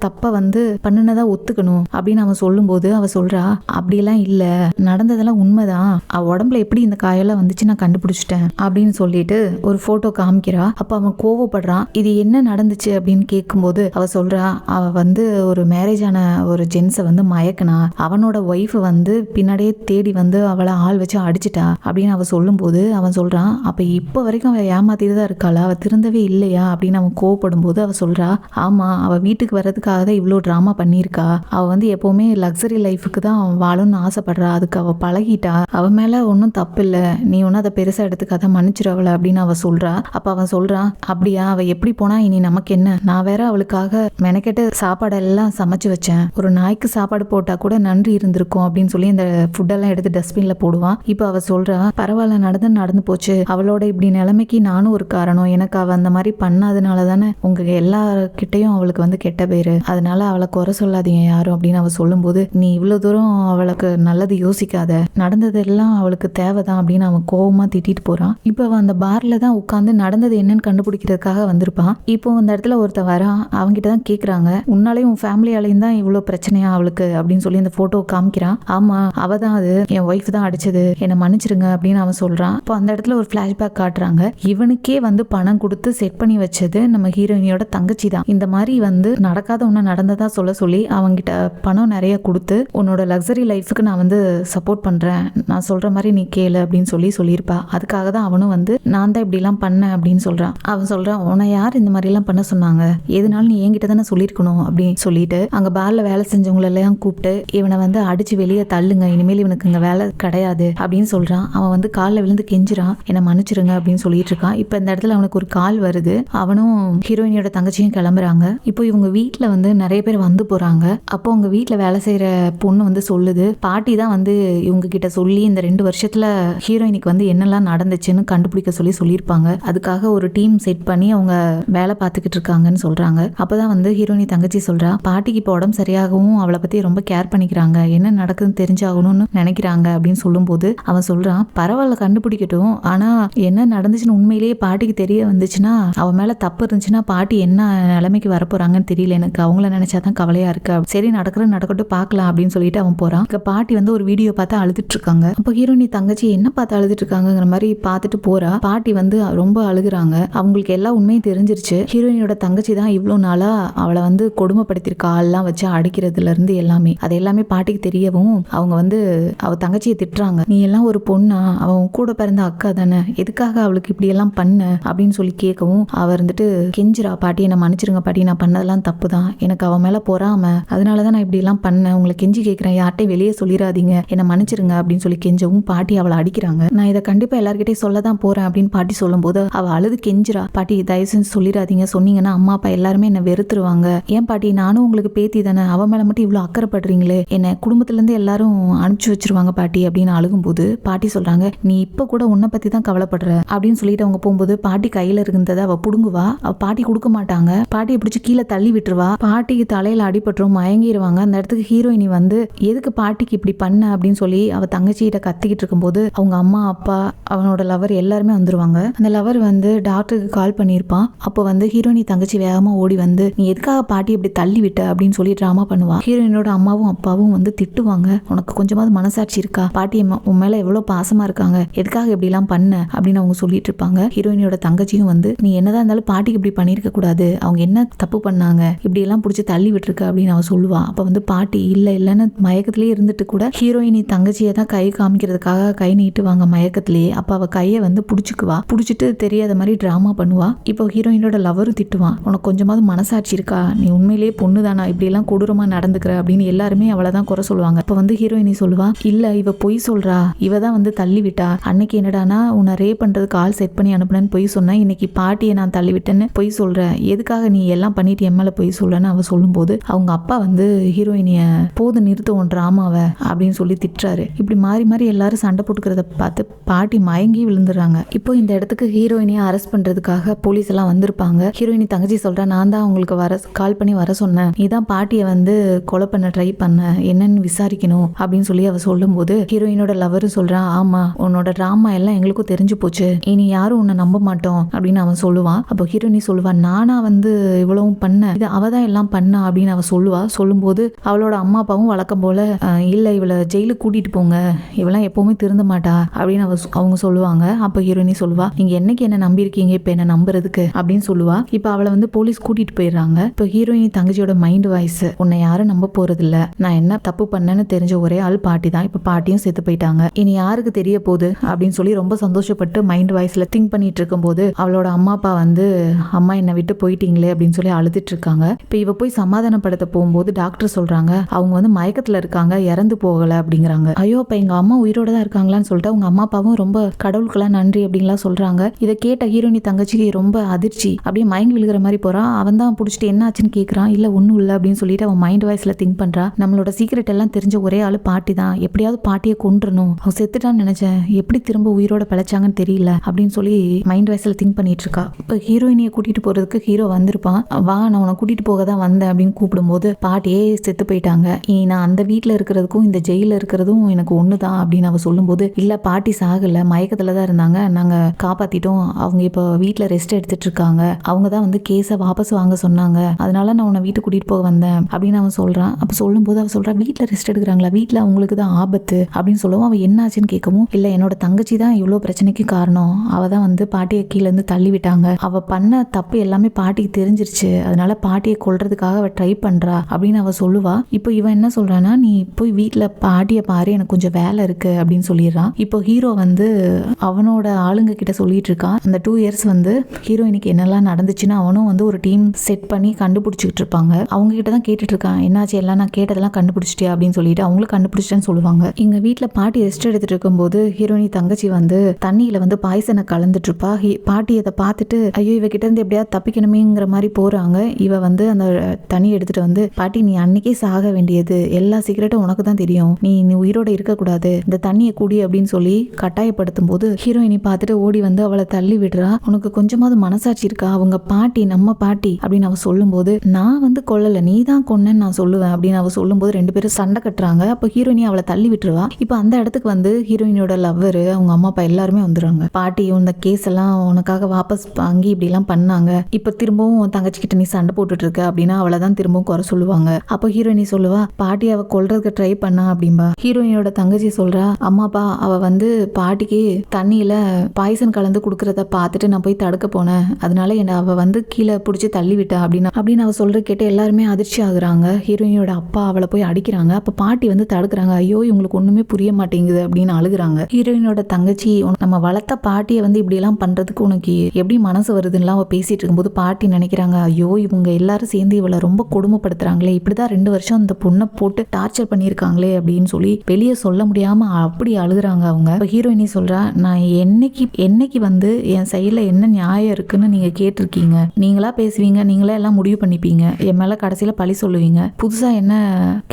தப்ப வந்து பண்ணுனதா ஒத்துக்கணும் அப்படின்னு அவன் சொல்லும்போது அவ சொல்றா, அப்படியெல்லாம் இல்ல, நடந்ததெல்லாம் உண்மைதான், அவ உடம்புல எப்படி இந்த காயெல்லாம் வந்துச்சு நான் கண்டுபிடிச்சிட்டேன் அப்படின்னு சொல்லிட்டு ஒரு போட்டோ காமிக்கிறா. அப்ப அவன் கோவப்படுறான். இது என்ன நடந்துச்சு அப்படின்னு கேட்கும்போது அவ சொல்றா, அவ வந்து ஒரு மேரேஜ் ஆன ஒரு ஜென்ஸை வந்து மயக்கினா, அவனோட ஒய்ஃப் வந்து பின்னாடியே தேடி வந்து அவளை ஆள் வச்சு அடிச்சிட்டா அப்படின்னு அவ சொல்லும்போது அவன் சொல்றான், அப்ப இப்ப வரைக்கும் அவ ஏமாத்திட்டு தான் இருக்காளா, அவ திருந்தவே இல்லையா அப்படின்னு அவன் கோவப்படும் போது அவ சொல்றா, ஆமா, அவ வீட்டுக்கு வர்றதுக்காக தான் இவ்வளோ ட்ராமா பண்ணியிருக்கா, அவ வந்து எப்பவுமே லக்ஸரி லைஃபுக்கு தான் வாழணும்னு ஆசைப்படுறா, அதுக்கு அவ பழகிட்டா, அவ மேல ஒன்றும் தப்பு இல்லை, நீ ஒன்றும் அதை பெருசா எடுத்துக்காத, மன்னிச்சிருவள அப்படின்னு அவ சொல்றா. அப்ப அவன் சொல்றான், அப்படியா, அவ எப்படி போனா இனி நமக்கு என்ன, நான் வேற அவளுக்காக மெனக்கெட்டு சாப்பாடெல்லாம் சமைச்சு வச்சேன், ஒரு நாய்க்கு சாப்பாடு போட்டா கூட நன்றி இருந்திருக்கும் அப்படின்னு சொல்லி இந்த ஃபுட்டெல்லாம் எடுத்து டஸ்ட்பின்ல போடுவான். இப்போ அவ சொல்றா, பரவாயில்ல, நடந்து போச்சு, அவளோட இப்படி நிலைமைக்கு நானும் ஒரு காரணம், எனக்கு அவ அந்த மாதிரி பண்ணாதனால தானே உங்க எல்லார்கிட்டையும் அவளுக்கு வந்து கெட்ட பேரு, அதனால அவளை குறை சொல்லாதீங்க யாரும் அப்படின்னு அவ சொல்லும்போது, நீ இவ்வளவு தூரம் அவளுக்கு நல்லது யோசிக்காத, நடந்ததெல்லாம் அவளுக்கு தேவைதான் அப்படின்னு அவன் கோவமா திட்டிட்டு போறான். இப்போ அவன் அந்த பார்ல தான் உட்காந்து நடந்தது என்னன்னு கண்டுபிடிக்கிறதுக்காக வந்திருப்பான். இப்போ அந்த இடத்துல ஒருத்தன் வரான். அவன்கிட்ட தான் கேட்குறாங்க, உன்னாலையும் உன் ஃபேமிலியாலையும் தான் இவ்வளோ பிரச்சனையா அவளுக்கு அப்படின்னு சொல்லி இந்த ஃபோட்டோ காமிக்கிறான். ஆமா, அவ தான், அது என் ஒய்ஃப் தான் அடிச்சது, என்னை மன்னிச்சிருங்க அப்படின்னு அவன் சொல்றான். இப்போ அந்த இடத்துல ஒரு ஃபிளாஷ்பேக் காட்டுறாங்க. இவனுக்கே வந்து பணம் கொடுத்து செட் பண்ணி வச்சது நம்ம ஹீரோயினியோட தங்கச்சி தான். இந்த மாதிரி வந்து நடக்காத ஒன்று நடந்ததா சொல்லி அவங்கிட்ட பணம் நிறைய கொடுத்து, உன்னோட லக்ஸரி லைஃபுக்கு நான் வந்து சப்போர்ட் பண்றேன், நான் சொல்ற மாதிரி நீ கேளு அப்படின்னு சொல்லியிருப்பா. அதுக்காக தான் அவனும் வந்து நான் தான் இப்படிலாம் பண்ணேன் அப்படின்னு சொல்றான். அவன் சொல்றான், உன்னை யார் இந்த மாதிரிலாம் பண்ண சொன்னாங்க, எதுனாலும் நீ என்கிட்ட தானே சொல்லியிருக்கணும் அப்படின்னு சொல்லிட்டு அங்கே பார்ல வேலை செஞ்சவங்களெல்லாம் கூப்பிட்டு இவனை வந்து அடிச்சு வெளியே தள்ளுங்க, இனிமேல் இவனுக்கு இங்கே வேலை கிடையாது அப்படின்னு சொல்றான். அவன் வந்து காலில் விழுந்து கெஞ்சுறான், என்னை மன்னிச்சிருங்க அப்படின்னு சொல்லிட்டு இருக்கான். இப்போ இந்த இடத்துல அவனுக்கு ஒரு கால் வருது. அவனும் ஹீரோயினியோட தங்கச்சியும் கிளம்புறாங்க. இப்போ இவங்க வீட்டில் வந்து நிறைய பேர் வந்து போறாங்க. அப்போ அவங்க வீட்டில் வேலை செய்யற பொண்ணு வந்து சொல்லுது, பாட்டி தான் வந்து இவங்க கிட்ட சொல்லி இந்த 2 வருஷத்துல ஹீரோயினுக்கு வந்து என்னெல்லாம் நடந்துச்சுன்னு கண்டுபிடிக்க சொல்லியிருப்பாங்க, அதுக்காக ஒரு டீம் செட் பண்ணி அவங்க வேலை பார்த்துக்கிட்டு இருக்காங்கன்னு சொல்றாங்க. அப்பதான் வந்து ஹீரோயினி தங்கச்சி சொல்றா, பாட்டிக்கு இப்போ உடம்பு சரியாகவும் அவளை பத்தி ரொம்ப கேர் பண்ணிக்கிறாங்க, என்ன நடக்குதுன்னு தெரிஞ்சாகணும்னு நினைக்கிறாங்க அப்படின்னு சொல்லும்போது அவன் சொல்றான், பரவாயில்ல கண்டுபிடிக்கட்டும், ஆனா என்ன நடந்துச்சுன்னு உண்மையிலேயே பாட்டிக்கு தெரிய வந்துச்சுன்னா, அவன் மேல தப்பு இருந்துச்சுன்னா பாட்டி என்ன நிலைமைக்கு வரப்போறாங்கன்னு தெரியல, எனக்கு அவங்கள நினைச்சாதான் கவலையா இருக்கு, சரி நடக்கட்டும் பார்க்கலாம் அப்படின்னு சொல்லிட்டு அவன் போறான். பாட்டி வந்து ஒரு வீடியோ பார்த்து அழுதுட்டு இருக்காங்க. அப்போ ஹீரோயினி தங்கச்சி என்ன பார்த்து அழுதுட்டு இருக்காங்கிற மாதிரி பார்த்துட்டு போறா. பாட்டி வந்து ரொம்ப அழுகுறாங்க. அவங்களுக்கு எல்லா உண்மையும் தெரிஞ்சிருச்சு. ஹீரோயினோட தங்கச்சி தான் இவ்வளோ நாளா அவளை வந்து கொடுமைப்படுத்திருக்கா, எல்லாம் வச்சு அடிக்கிறதுல இருந்து எல்லாமே, அது எல்லாமே பாட்டிக்கு தெரியவும் அவங்க வந்து அவ தங்கச்சியை திட்டுறாங்க, நீ எல்லாம் ஒரு பொண்ணா, அவன் கூட பிறந்த அக்கா தானே, எதுக்காக அவளுக்கு இப்படி எல்லாம் பண்ண அப்படின்னு சொல்லி கேட்கவும் அவர் இருந்துட்டு கெஞ்சிரா, பாட்டி என்னை மன்னிச்சிருங்க பாட்டி, நான் பண்ணதெல்லாம் தப்பு தான், எனக்கு அவன் மேல பொறாம, அதனாலதான் நான் இப்படி எல்லாம் பண்ணேன், உங்களை கெஞ்சி கேட்கிறேன், யார்ட்டையும் வெளியே சொல்லிடாதீங்க, என்னை மன்னிச்சிருங்க அப்படின்னு சொல்லி கெஞ்சவும் பாட்டி அவளை அடிக்கிறாங்க. நான் இதை கண்டிப்பா எல்லார்கிட்டையும் சொல்லதான் போறேன் அப்படின்னு பாட்டி சொல்லும் போது அவ அழுது கெஞ்சிரா, பாட்டி தயவு செஞ்சு சொல்லிடாதீங்க, சொன்னீங்கன்னா அம்மா அப்பா எல்லாருமே என்ன வெறுத்துருவாங்க, ஏன் பாட்டி நானும் உங்களுக்கு பேத்தி தானே, அவ மேல மட்டும் இவ்வளவு அக்கறைப்படுறீங்களே, என்ன குடும்பத்துல இருந்து எல்லாரும் அனுப்பிச்சு வச்சிருவாங்க பாட்டி அப்படின்னு அழுகும்போது பாட்டி சொல்றாங்க, நீ இப்ப கூட உன்னை பத்தி தான் கவலைப்படுற அப்படின்னு சொல்லிட்டு அவங்க போகும்போது பாட்டி கையில இருந்ததை அவ புடுங்குவா. அவ பாட்டி கொடுக்க மாட்டாங்க, பாட்டியை பிடிச்சி கீழே தள்ளி விட்டுருவா. பாட்டிக்கு தலையில அடிபட்டுரும், மயங்கிடுவாங்க. அந்த இடத்துக்கு ஹீரோயினி வந்து எதுக்கு பாட்டிக்கு இப்படி பண்ண அப்படின்னு சொல்லி அவ தங்கச்சிகிட்ட கத்திக்கிட்டு இருக்கும்போது அவங்க அம்மா அப்பா அவனோட லவர் எல்லாருமே வந்துருவாங்க. அந்த லவர் வந்து டாக்டருக்கு கால் பண்ணியிருப்பான். அப்போ வந்து ஹீரோயினி தங்கச்சி வேகமா ஓடி வந்து, நீ எதுக்காக பாட்டி இப்படி தள்ளி விட்ட அப்படின்னு சொல்லி டிராமா பண்ணுவா. ஹீரோயினோட அம்மாவும் அப்பாவும் வந்து திட்டுவாங்க, உனக்கு கொஞ்சமாவது மனசாட்சி இருக்கா, பாட்டி உன் மேல எவ்வளவு பாசமா இருக்காங்க, எதுக்காக இப்படி எல்லாம் பண்ண அப்படின்னு அவங்க சொல்லிட்டு இருப்பாங்க. ஹீரோயினோட தங்கச்சியும் வந்து, நீ என்னதான் இருந்தாலும் பாட்டிக்கு இப்படி பண்ணிருக்க கூடாது, அவங்க என்ன தப்பு பண்ணாங்க, இப்படி எல்லாம் பிடிச்சி தள்ளி விட்டுருக்க அப்படின்னு அவ சொல்லுவா. அப்ப வந்து பாட்டி இல்லன்னு மயக்கத்திலேயே இருந்துட்டு கூட ஹீரோயினி தங்கச்சியை தான் கை காமிக்கிறதுக்காக கை நீட்டுவாங்க மயக்கத்திலேயே. அப்ப அவ கையை வந்து புடிச்சுக்குவா, புடிச்சிட்டு தெரியாத மாதிரி டிராமா பண்ணுவா. இப்போ ஹீரோயினோட லவரும் திட்டுவான், உனக்கு கொஞ்சமாவது மனசாட்சி இருக்கா, நீ உண்மையிலேயே பொண்ணுதானா, இப்படி எல்லாம் கொடூரமா நடந்துக்கிற அப்படின்னு எல்லாருமே அவளை தான் குறை சொல்லுவாங்க. அப்ப வந்து ஹீரோயினி சொல்லுவா, இல்ல இவ பொய் சொல்றா, இவ தான் வந்து தள்ளி விட்டா, அன்னைக்கு என்னடானா உன்னை ரே பண்றதுக்கு ஆள் செட் பண்ணி அனுப்புனேன்னு பொய் சொன்னா, இன்னைக்கு பாட்டியை நான் தள்ளி விட்டேன்னு பொய் சொல்ற, எதுக்காக நீ எல்லாம் பண்ணிட்டு எம்எல்ஏ பொய் சொல்றன்னு அவ சொல்லும்போது அவங்க அப்பா வந்து ஹீரோயினிய போது நிறுத்துவோம் டிராமாவை அப்படின்னு சொல்லி திட்டுறாரு. இப்படி மாறி மாறி எல்லாரும் சண்டை போட்டுக்கிறத பார்த்து பாட்டி மயங்கி விழுந்துடுறாங்க. இப்போ இந்த இடத்துக்கு ஹீரோயினியை அரெஸ்ட் பண்றதுக்காக போலீஸ் எல்லாம் வந்திருப்பாங்க. ஹீரோயினி தங்கச்சி சொல்றா, நான் தான் உங்களுக்கு கால் பண்ணி வர சொன்னேன், நீதான் பாட்டியை வந்து கொலை பண்ண ட்ரை பண்ண, என்னன்னு விசாரிக்கணும் அப்படின்னு சொல்லி அவ சொல்லும் போது ஹீரோயினோட லவரும் சொல்றான், ஆமா உன்னோட டிராமா எல்லாம் எங்களுக்கும் தெரிஞ்சு போச்சு, இனி யாரும் உன்னை நம்ப மாட்டோம் அப்படின்னு அவன் சொல்லுவான். அப்போ ஹீரோயினி சொல்லுவான், நானா வந்து இவ்வளவும் பண்ண, இது அவ தான் எல்லாம் பண்ணா அப்படின்னு அவ சொல்லுவா. சொல்லும்போது அவளோட அம்மா அப்பாவும் வழக்கம் போல இல்லை இவளை ஜெயிலுக்கு கூட்டிட்டு போங்க, இவெல்லாம் எப்பவுமே திருந்த மாட்டா அப்படின்னு அவங்க சொல்லுவாங்க. அப்போ ஹீரோயினி சொல்லுவா, நீங்க என்னைக்கு என்ன நம்பியிருக்கீங்க இப்ப என்ன நம்புறதுக்கு அப்படின்னு சொல்லுவா. இப்ப அவளை வந்து போலீஸ் கூட்டிட்டு போயிடுறாங்க. இப்போ ஹீரோயினி தங்கச்சியோட மைண்ட் வாய்ஸ், உன்னை யாரும் நம்ப போறது இல்ல, நான் என்ன தப்பு பண்ணேன்னு தெரிஞ்ச ஒரே ஆள் பாட்டி தான், இப்ப பாட்டியும் செத்து போயிட்டாங்க, இனி யாருக்கு தெரிய போகுது அப்படின்னு சொல்லி ரொம்ப சந்தோஷப்பட்டு மைண்ட் வாய்ஸ்ல திங்க் பண்ணிட்டு இருக்கும்போது அவளோட அம்மா அப்பா வந்து, அம்மா என்னை விட்டு போயிட்டீங்களே அப்படின்னு சொல்லி அழுதுட்டு இருக்காங்க. இப்ப இவ போய் சமாதானப்படுத்த போகும்போது டாக்டர் சொல்றாங்க அவங்க வந்து மயக்கத்துல இருக்காங்க, இறந்து போகல அப்படிங்கிறாங்க. ஐயோ அப்ப எங்க அம்மா உயிரோட தான் இருக்காங்களான்னு சொல்லிட்டு அவங்க அம்மா அப்பாவும் ரொம்ப கடவுளுக்கெல்லாம் நன்றி அப்படின்லாம் சொல்றாங்க. இதை கேட்ட ஹீரோயினி தங்கச்சிக்கு ரொம்ப அதிர்ச்சி, அப்படியே மயங்கி விழுகிற மாதிரி போறான். அவன் தான் பிடிச்சிட்டு என்ன ஆச்சுன்னு கேட்கறான். இல்ல ஒன்னும் இல்லை அப்படின்னு சொல்லிட்டு அவன் மைண்ட் வாய்ஸ்ல திங்க் பண்றா, நம்மளோட சீக்ரெட் எல்லாம் தெரிஞ்ச ஒரே ஆளு பாட்டி தான், எப்படியாவது பாட்டியை கொன்றணும், அவன் செத்துட்டான்னு நினைச்சேன், எப்படி திரும்ப உயிரோட பிழைச்சாங்கன்னு தெரியல அப்படின்னு சொல்லி மைண்ட் வாய்ஸ்ல திங்க் பண்ணிட்டு இருக்கா. இப்ப ஹீரோயினியை கூட்டிட்டு போறதுக்கு ஹீரோ வந்திருப்பான். வா நான் உன்னை கூட்டிட்டு போக தான் வந்தேன் அப்படின்னு கூப்பிடும்போது பாட்டியே செத்து போயிட்டாங்க, நான் அந்த வீட்டுல இருக்கிறதுக்கும் இந்த ஜெயில இருக்கிறதும் எனக்கு ஒண்ணுதான் அப்படின்னு அவ சொல்லும்போது, இல்ல பாட்டி சாகல, மயக்கத்துல தான் இருந்தாங்க, நாங்க காப்பாத்திட்டோம், அவங்க இப்ப வீட்டுல ரெஸ்ட் எடுத்துட்டு இருக்காங்க, அவங்க தான் வந்து கேஸை வாபஸ் வாங்க சொன்னாங்க, அதனால நான் உன்னை வீட்டுக்கு கூட்டிட்டு போக வந்தேன் அப்படின்னு அவன் சொல்றான். அப்ப சொல்லும்போது அவ சொல்றா, வீட்டுல ரெஸ்ட் எடுக்கிறாங்களா, வீட்டுல அவங்களுக்கு தான் ஆபத்து அப்படின்னு சொல்லவும் அவன் என்னாச்சுன்னு கேட்கவும், இல்ல என்னோட தங்கச்சி தான் இவ்வளவு பிரச்சனைக்கு காரணம், அவ தான் வந்து பாட்டியை கீழே இருந்து தள்ளி விட்டாங்க, அவ பண்ண தப்பு எல்லாமே பாட்டிக்கு தெரிஞ்சிருச்சு, அதனால பாட்டியை கொல்றதுக்காக அவ ட்ரை பண்றா அப்படின்னு அவ சொல்லுவா. இப்போ இவன் என்ன சொல்றானா, நீ போய் வீட்டுல பாட்டியை பாரு, எனக்கு கொஞ்சம் வேலை இருக்கு அப்படின்னு சொல்லிடுறான். இப்போ ஹீரோ வந்து அவனோட ஆளுங்க கிட்ட சொல்லிட்டு இருக்கான். அந்த 2 இயர்ஸ் வந்து ஹீரோயினுக்கு என்னெல்லாம் நடந்துச்சுன்னா அவனும் வந்து ஒரு டீம் செட் பண்ணி கண்டுபிடிச்சிட்டு இருப்பாங்க. அவங்க கிட்ட தான் கேட்டுட்டு இருக்கான், என்னாச்சு எல்லாம் நான் கேட்டதெல்லாம் கண்டுபிடிச்சிட்டியா அப்படின்னு சொல்லிட்டு அவங்களும் கண்டுபிடிச்சிட்டேன்னு சொல்லுவாங்க. எங்க வீட்டுல பாட்டி ரெஸ்ட் எடுத்துட்டு இருக்கும்போது ஹீரோயினி தங்கச்சி வந்து தண்ணியில வந்து பாய்சனை கலந்துட்டு இருப்பா. பாட்டி அதை பார்த்துட்டு ஐயோ இவ கிட்ட இருந்து எப்படியாவது தப்பிக்கணுமேங்கிற மாதிரி போறாங்க. இவ வந்து அந்த தண்ணி எடுத்துட்டு வந்து, பாட்டி நீ அன்னைக்கே சாக வேண்டியது, எல்லா சீக்கிரட்டும் உனக்கு தான் தெரியும், நீ உயிரோட இருக்கக்கூடாது, இந்த தண்ணியை குடி அப்படின்னு சொல்லி கட்டாயப்படுத்தும் போது ஹீரோயினி பார்த்துட்டு ஓடி வந்து அவளை தள்ளி விடுறா. உனக்கு கொஞ்சமாவது மனசாட்சி இருக்கா, அவங்க பாட்டி நம்ம பாட்டி அப்படின்னு அவ சொல்லும் போது, நான் வந்து கொல்லல நீ தான் கொன்னேன்னு நான் சொல்லுவேன் அப்படின்னு அவ சொல்லும் போது 2 பேரும் சண்டை கட்டுறாங்க. அப்போ ஹீரோயினி அவளை தள்ளி விட்டுருவா. இப்போ அந்த இடத்துக்கு வந்து ஹீரோயினோட லவ்வர் அவங்க அம்மா அப்பா எல்லாருமே வந்துடுறாங்க. பாட்டி இந்த கேஸ் எல்லாம் உனக்காக வாபஸ் வாங்கி இப்படி எல்லாம் பண்ணாங்க, இப்ப திரும்பவும் தங்கச்சி கிட்ட நீ சண்டை போட்டுட்டு இருக்க அப்படின்னா அவளை தான் திரும்பவும் குறை சொல்லுவாங்க. அப்போ ஹீரோயினி சொல்லுவா, பாட்டி அவ கொல்றதுக்கு ட்ரை பண்ணா அப்படின்பா. ஹீரோயினோட தங்கச்சி சொல்றா, அம்மாப்பா அவ வந்து பாட்டிக்கு தண்ணியில பாய்சன் கலந்து குடுக்கறத பார்த்துட்டு நான் போய் தடுக்க போனேன், அதனால என்ன அவ வந்து கீழே பிடிச்சி தள்ளி விட்டா அப்படின்னு அவ சொல்ற கேட்டு எல்லாருமே அதிர்ச்சி ஆகுறாங்க. ஹீரோயினோட அப்பா அவளை போய் அடிக்கிறாங்க. அப்ப பாட்டி வந்து தடுக்கிறாங்க. ஐயோ இவங்களுக்கு ஒண்ணுமே புரிய மாட்டேங்குது அப்படின்னு அழுகுறாங்க. ஹீரோயினோட தங்கச்சி, நம்ம வளர்த்த பாட்டியை வந்து இப்படி எல்லாம் பண்றதுக்கு உனக்கு எப்படி மனசு வருதுன்னு அவ பேசிட்டு இருக்கும்போது பாட்டி நினைக்கிறாங்க, ஐயோ இவங்க எல்லாரும் சேர்ந்து இவளை ரொம்ப கொடுமைப்படுத்துறாங்களே, இப்படிதான் 2 வருஷம் அந்த பொண்ணை போட்டு டார்ச்சர் பண்ணியிருக்காங்களே அப்படின்னு சொல்லி வெளியே சொல்ல முடியாம அப்படி அழுகுறாங்க அவங்க. ஹீரோயினி சொல்றா, நான் என்னைக்கு வந்து என் சைட்ல என்ன நியாயம் இருக்குன்னு நீங்க கேட்டிருக்கீங்க, நீங்களா பேசுவீங்க, நீங்களா எல்லாம் முடிவு பண்ணிப்பீங்க, என் மேல கடைசியில பழி சொல்லுவீங்க, புதுசா என்ன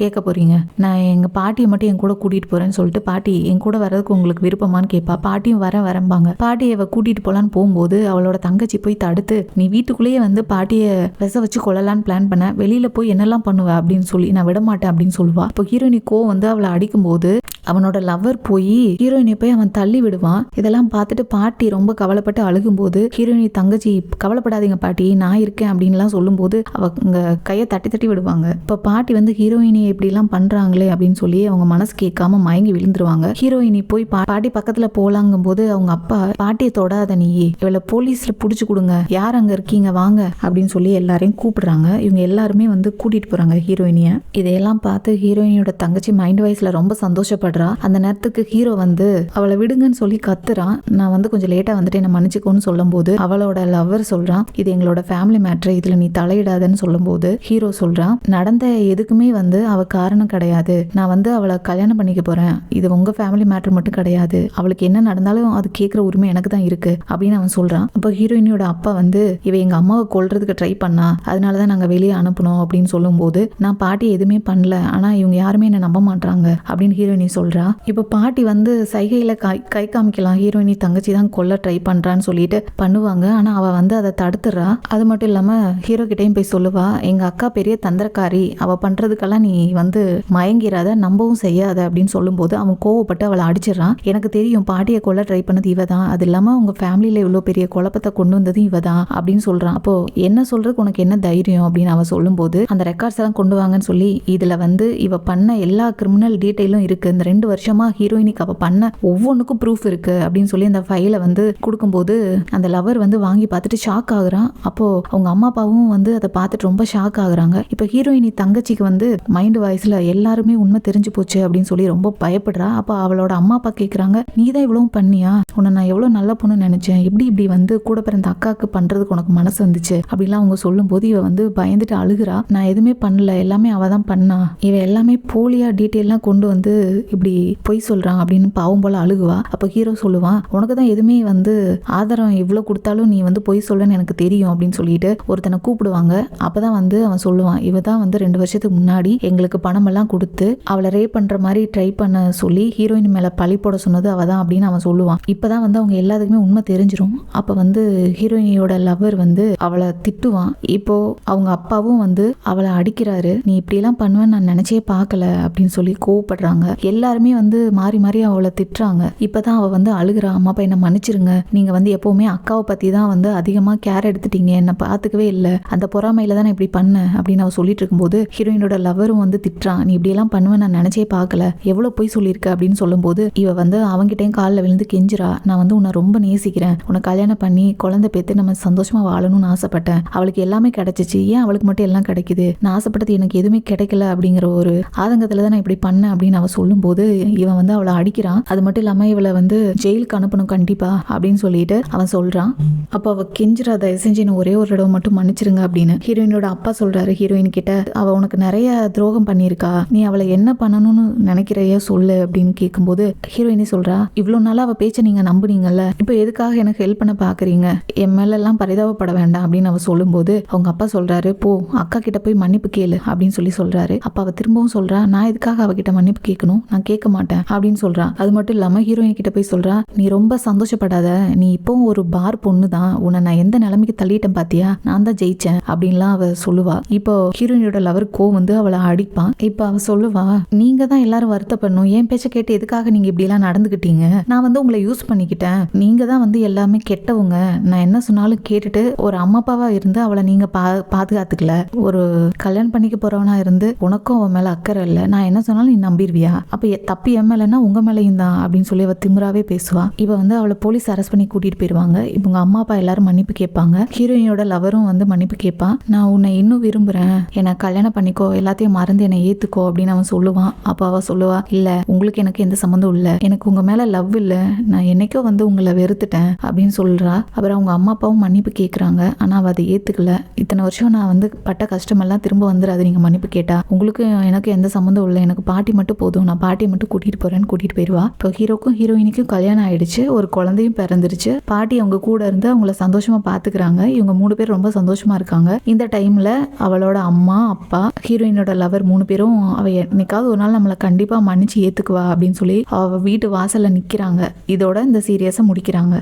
கேட்க போறீங்க, நான் எங்க பாட்டியை மட்டும் என் கூட கூட்டிட்டு போறேன்னு சொல்லிட்டு, பாட்டி என் கூட வர்றதுக்கு உங்களுக்கு விருப்பமான்னு கேட்பா. பாட்டியும் வரம்பாங்க. பாட்டியை கூட்டிட்டு போலான்னு போகும்போது அவளோட தங்கச்சி போய் தடுத்து, நீ வீட்டுக்குள்ளேயே வந்து பாட்டியை விச வச்சு கொள்ளலான்னு பிளான் பண்ண, வெளியில போய் என்னெல்லாம் பண்ணுவ அப்படின்னு சொல்லி நான் விட மாட்டேன் அப்படின்னு சொல்லுவா. இப்போ ஹீரோயினி வந்து அவளை அடிக்கும் போது அவனோட லவ்வர் போய் ஹீரோயினை போய் அவன் தள்ளி விடுவான். இதெல்லாம் பார்த்துட்டு பாட்டி ரொம்ப கவலைப்பட்டு அழுகும்போது ஹீரோயினி தங்கச்சி, கவலைப்படாதீங்க பாட்டி நான் இருக்கேன் அப்படின்லாம் சொல்லும்போது அவங்க கையை தட்டி தட்டி விடுவாங்க. இப்போ பாட்டி வந்து ஹீரோயினி இப்படி எல்லாம் பண்றாங்களே அப்படின்னு சொல்லி அவங்க மனசு கேட்காம மயங்கி விழுந்துருவாங்க. ஹீரோயினி போய் பாட்டி பக்கத்துல போலாங்கும் போது அவங்க அப்பா, பாட்டியை தொடாத நீ, இவளை போலீஸ்ல புடிச்சு கொடுங்க, யார் அங்க இருக்கீங்க வாங்க அப்படின்னு சொல்லி எல்லாரையும் கூப்பிடுறாங்க. இவங்க எல்லாருமே வந்து கூட்டிட்டு போறாங்க ஹீரோயினிய. இதையெல்லாம் பார்த்து ஹீரோயினியோட தங்கச்சி மைண்ட் வாய்ஸ்ல ரொம்ப சந்தோஷப்படுறா. அந்த நேரத்துக்கு ஹீரோ வந்து அவளை விடுங்கன்னு சொல்லி கத்துறான். நான் வந்து கொஞ்சம் லேட்டா வந்துட்டு என்ன மன்னிச்சுக்கோன்னு சொல்லும் போது அவளோட லவ்வர் சொல்றான், இது எங்களோட ஃபேமிலி மேட்ரு, இதுல நீ தலையிடாதன்னு சொல்லும் போது ஹீரோ சொல்றான், நடந்த எதுக்குமே வந்து அவ காரணம் கிடையாது, நான் வந்து அவளை கல்யாணம் பண்ணிக்க போறேன், இது உங்க ஃபேமிலி மேட்ரு மட்டும் கிடையாது, அவளுக்கு என்ன நடந்தாலும் அது கேட்கிற உரிமை எனக்கு தான் இருக்கு அப்படின்னு அவன் சொல்றான். அப்போ ஹீரோயினியோட அப்பா வந்து, இவ எங்க அம்மாவை கொல்றதுக்கு ட்ரை பண்ணா, அதனாலதான் நாங்க வெளியே அனுப்பணும் அப்படின்னு சொல்லும் போது, நான் பாட்டி எதுவுமே பண்ணல, ஆனா இவங்க யாருமே என்ன நம்ப மாட்டாங்க அப்படின்னு ஹீரோயினி சொல்றான். சொல்றா. இப்போ பாட்டி வந்து சைகையில கை காமிக்கலாம், ஹீரோயினி தங்கச்சி தான் கொல்ல ட்ரை பண்றான்னு சொல்லிட்டு பண்ணுவாங்க. ஆனா அவ வந்து அதை தடுத்துறா. அது மட்டும் இல்லாம ஹீரோ கிட்டையும் போய் சொல்லுவா, எங்க அக்கா பெரிய தந்திரக்காரி, அவ பண்றதுக்கெல்லாம் நீ வந்து மயங்கிறாத, நம்பவும் செய்யாத அப்படின்னு சொல்லும்போது அவன் கோவப்பட்டு அவளை அடிச்சிடறான். எனக்கு தெரியும் பாட்டியை கொல்ல ட்ரை பண்ணது இவ தான், அது இல்லாம உங்க ஃபேமிலியில இவ்வளவு பெரிய குழப்பத்தை கொண்டு வந்தது இவ தான் அப்படின்னு சொல்றான். அப்போ என்ன சொல்றதுக்கு உனக்கு என்ன தைரியம் அப்படின்னு அவன் சொல்லும்போது, அந்த ரெக்கார்ட்ஸ் எல்லாம் கொண்டு வாங்கன்னு சொல்லி இதுல வந்து இவ பண்ண எல்லா கிரிமினல் டீட்டெயிலும் இருக்கு, இந்த 2 வருஷமா ஹீரோயினிக்கு அவ பண்ண ஒவ்வொன்றுக்கும் ப்ரூஃப் இருக்கு அப்படின்னு சொல்லி அந்த ஃபைலை வந்து கொடுக்கும்போது அந்த லவர் வந்து வாங்கி பார்த்துட்டு ஷாக் ஆகுறான். அப்போ அவங்க அம்மா அப்பாவும் வந்து அதை பார்த்துட்டு ரொம்ப ஷாக் ஆகுறாங்க. இப்போ ஹீரோயினி தங்கச்சிக்கு வந்து மைண்ட் வாய்ஸ்ல எல்லாருமே உண்மை தெரிஞ்சு போச்சு அப்படின்னு சொல்லி ரொம்ப பயப்படுறா. அப்போ அவளோட அம்மா அப்பா கேட்குறாங்க, நீ தான் இவ்வளவு பண்ணியா, உன்னை நான் எவ்வளோ நல்ல பொண்ணு நினைச்சேன், இப்படி வந்து கூட பிறந்த அக்காவுக்கு பண்றதுக்கு உனக்கு மனசு வந்துச்சு அப்படிலாம் அவங்க சொல்லும் போது இவ வந்து பயந்துட்டு அழுகுறா. நான் எதுவுமே பண்ணல, எல்லாமே அவ தான் பண்ணா, இவ எல்லாமே போலியா டீட்டெயிலாம் கொண்டு வந்து இப்படி பொய் சொல்றான் அப்படின்னு பாவம் போல அழுகுவா. அப்போ ஹீரோ சொல்லுவான், உனக்கு தான் எதுவுமே வந்து ஆதாரம் இவ்வளோ கொடுத்தாலும் நீ வந்து பொய் சொல்லன்னு எனக்கு தெரியும் அப்படின்னு சொல்லிட்டு ஒருத்தனை கூப்பிடுவாங்க. அப்பதான் வந்து அவன் சொல்லுவான், இவ தான் வந்து 2 வருஷத்துக்கு முன்னாடி எங்களுக்கு பணம் எல்லாம் கொடுத்து அவளை ரேப் பண்ற மாதிரி ட்ரை பண்ண சொல்லி ஹீரோயின் மேல பழி போட சொன்னது அவ தான் அப்படின்னு அவன் சொல்லுவான். இப்பதான் வந்து அவங்க எல்லாத்துக்குமே உண்மை தெரிஞ்சிடும். அப்ப வந்து ஹீரோயினியோட லவர் வந்து அவளை திட்டுவான். இப்போ அவங்க அப்பாவும் வந்து அவளை அடிக்கிறாரு, நீ இப்படி எல்லாம் பண்ணுவேன்னு நான் நினைச்சே பார்க்கல அப்படின்னு சொல்லி கோவப்படுறாங்க. எல்லாருமே வந்து மாறி மாறி அவளை திட்டுறாங்க. இப்பதான் அவ வந்து அழுகிறா, அம்மா அப்பா என்ன மன்னிச்சிருங்க, நீங்க வந்து எப்பவுமே அக்காவை பத்தி தான் வந்து அதிகமா கேர் எடுத்துட்டீங்க, என்ன பார்த்துக்கவே இல்லை, அந்த பொறாமையில தான் இப்படி பண்ண அப்படின்னு அவ சொல்லிட்டு இருக்கும்போது ஹீரோயினோட லவரும் வந்து திட்டுறான், நீ இப்படி எல்லாம் பண்ணுவேன் நான் நினைச்சே பார்க்கல, எவ்வளவு போய் சொல்லியிருக்க அப்படின்னு சொல்லும்போது இவ வந்து அவங்கிட்டையும் காலில் விழுந்து கெஞ்சுறா, நான் வந்து உன்னை ரொம்ப நேசிக்கிறேன், உன்னை கல்யாணம் பண்ணி குழந்தை பேத்து நம்ம சந்தோஷமா வாழணும்னு ஆசைப்பட்டேன், அவளுக்கு எல்லாமே கிடைச்சிச்சு, ஏன் அவளுக்கு மட்டும் எல்லாம் கிடைக்குது, நான் ஆசைப்பட்டது எனக்கு எதுவுமே கிடைக்கல அப்படிங்கிற ஒரு ஆதங்கத்துல தான் நான் இப்படி பண்ணேன் அப்படின்னு அவ சொல்லும்போது இவன் வந்து அவளை அடிக்கிறான். அது மட்டும் இல்லாம இவளை வந்து ஜெயிலுக்கு அனுப்பணும் கண்டிப்பா அப்படின்னு சொல்லிட்டு அவன் சொல்றான். அப்போ அவ கெஞ்சுறா, தயவு செஞ்சு என்ன ஒரே ஒரு தடவை மட்டும் மன்னிச்சிருங்க அப்படின்னு. ஹீரோயினோட அப்பா சொல்றாரு ஹீரோயின் கிட்ட, அவ உனக்கு நிறைய துரோகம் பண்ணியிருக்கா, நீ அவளை என்ன பண்ணணும்னு நினைக்கிறைய சொல்லு அப்படின்னு கேட்கும்போது ஹீரோயினி சொல்றா, இவ்வளவு நாளா அவ பேச்ச நீங்க நம்புனீங்கல்ல, இப்போ எதுக்காக எனக்கு ஹெல்ப் பண்ண பாக்குறீங்க, என் மேல எல்லாம் பரிதாபப்பட வேண்டாம் அப்படின்னு அவ சொல்லும்போது அவங்க அப்பா சொல்றாரு, போ அக்கா கிட்ட போய் மன்னிப்பு கேளு அப்படின்னு சொல்லி சொல்றாரு. அப்ப அவ திரும்பவும் சொல்றா, நான் எதுக்காக அவகிட்ட மன்னிப்பு கேட்கணும், நான் கேட்க மாட்டேன் அப்படின்னு சொல்றா. அது மட்டும் இல்லாம ஹீரோயின் கிட்ட போய் சொல்றா, நீ ரொம்ப சந்தோஷப்படாத, நீ இப்போ ஒரு பார் பொண்ணு தான், உன்னை நான் எந்த நிலைமைக்கு தள்ளிட்டேன் பாத்தியா, நான் தான் ஜெயிச்சேன் அப்படின்லாம் அவ சொல்லுவா. இப்போ ஹீரோயினோட லவர் வந்து அவளை அடிப்பான். இப்ப அவ சொல்லுவா, நீங்க தான் எல்லாரும் வருத்தப்படணும், என் பேச்ச கேட்டு எதுக்காக நீங்க இப்படி எல்லாம் நடந்துகிட்டீங்க, நான் வந்து உங்களை யூஸ் பண்ணிக்கிட்டேன், நீங்க தான் வந்து எல்லாமே கெட்டவங்க, நான் என்ன சொன்னாலும் கேட்டுட்டு ஒரு அம்மா அப்பாவா இருந்து அவளை நீங்க பாதுகாத்துக்கல, ஒரு கல்யாணம் பண்ணிக்க போறவனா இருந்து உனக்கும் அவன் மேல அக்கறை இல்லை, நான் என்ன சொன்னாலும் நீ நம்பிடுவியா, அப்ப தப்பி என் மேலன்னா உங்க மேலையும் தான் அப்படின்னு சொல்லி அவ திமிராவே பேசுவா. இவ வந்து அவளை போலீஸ் அரெஸ்ட் பண்ணி கூட்டிட்டு போயிருவாங்க. இவங்க அம்மா அப்பா எல்லாரும் மன்னிப்பு கேட்பாங்க. ஹீரோயினோட லவரும் வந்து மன்னிப்பு கேட்பான். நான் உன்னை இன்னும் விரும்புறேன், என்னை கல்யாணம் பண்ணிக்கோ, எல்லாத்தையும் மறந்து என்னை ஏத்துக்கோ அப்படின்னு அவன் சொல்லுவான். அப்ப அவ சொல்லுவா, இல்ல உங்களுக்கு எனக்கு எந்த சம்மந்தம் இல்லை, எனக்கு உங்க மேல லவ் இல்லை, நான் என்னைக்கோ வந்து உங்களை வெறுத்துட்டேன் அப்படின்னு சொல்றா. அப்புறம் அவங்க அம்மா அப்பாவும் மன்னிப்பு கேட்கறாங்க. ஆனா அவ அதை ஏத்துக்கல. இத்தனை வருஷம் நான் வந்து பட்ட கஷ்டமெல்லாம் திரும்ப வந்துடாது நீங்க மன்னிப்பு கேட்டா, உங்களுக்கு எனக்கு எந்த சம்மந்தம் இல்லை, எனக்கு பாட்டி மட்டும் போதும், நான் பாட்டியை மட்டும் கூட்டிட்டு போறேன்னு கூட்டிட்டு போயிருவா. இப்போ ஹீரோக்கும் ஹீரோயினுக்கும் கல்யாணம் ஆயிடுச்சு, ஒரு குழந்தையும் பிறந்துருச்சு. பாட்டி அவங்க கூட இருந்து அவங்கள சந்தோஷமா பாத்துக்கிறாங்க. இவங்க 3 பேர் ரொம்ப சந்தோஷமா இருக்காங்க. இந்த டைம்ல அவளோட அம்மா அப்பா ஹீரோயினோட லவர் 3 பேரும் அவ என்னைக்காவது ஒரு நாள் நம்மளை கண்டிப்பா மன்னிச்சு ஏத்துக்குவா அப்படின்னு சொல்லி அவ வீட்டு வாசல்ல நிக்கிறாங்க. இதோட இந்த சீரியஸை முடிக்கிறாங்க.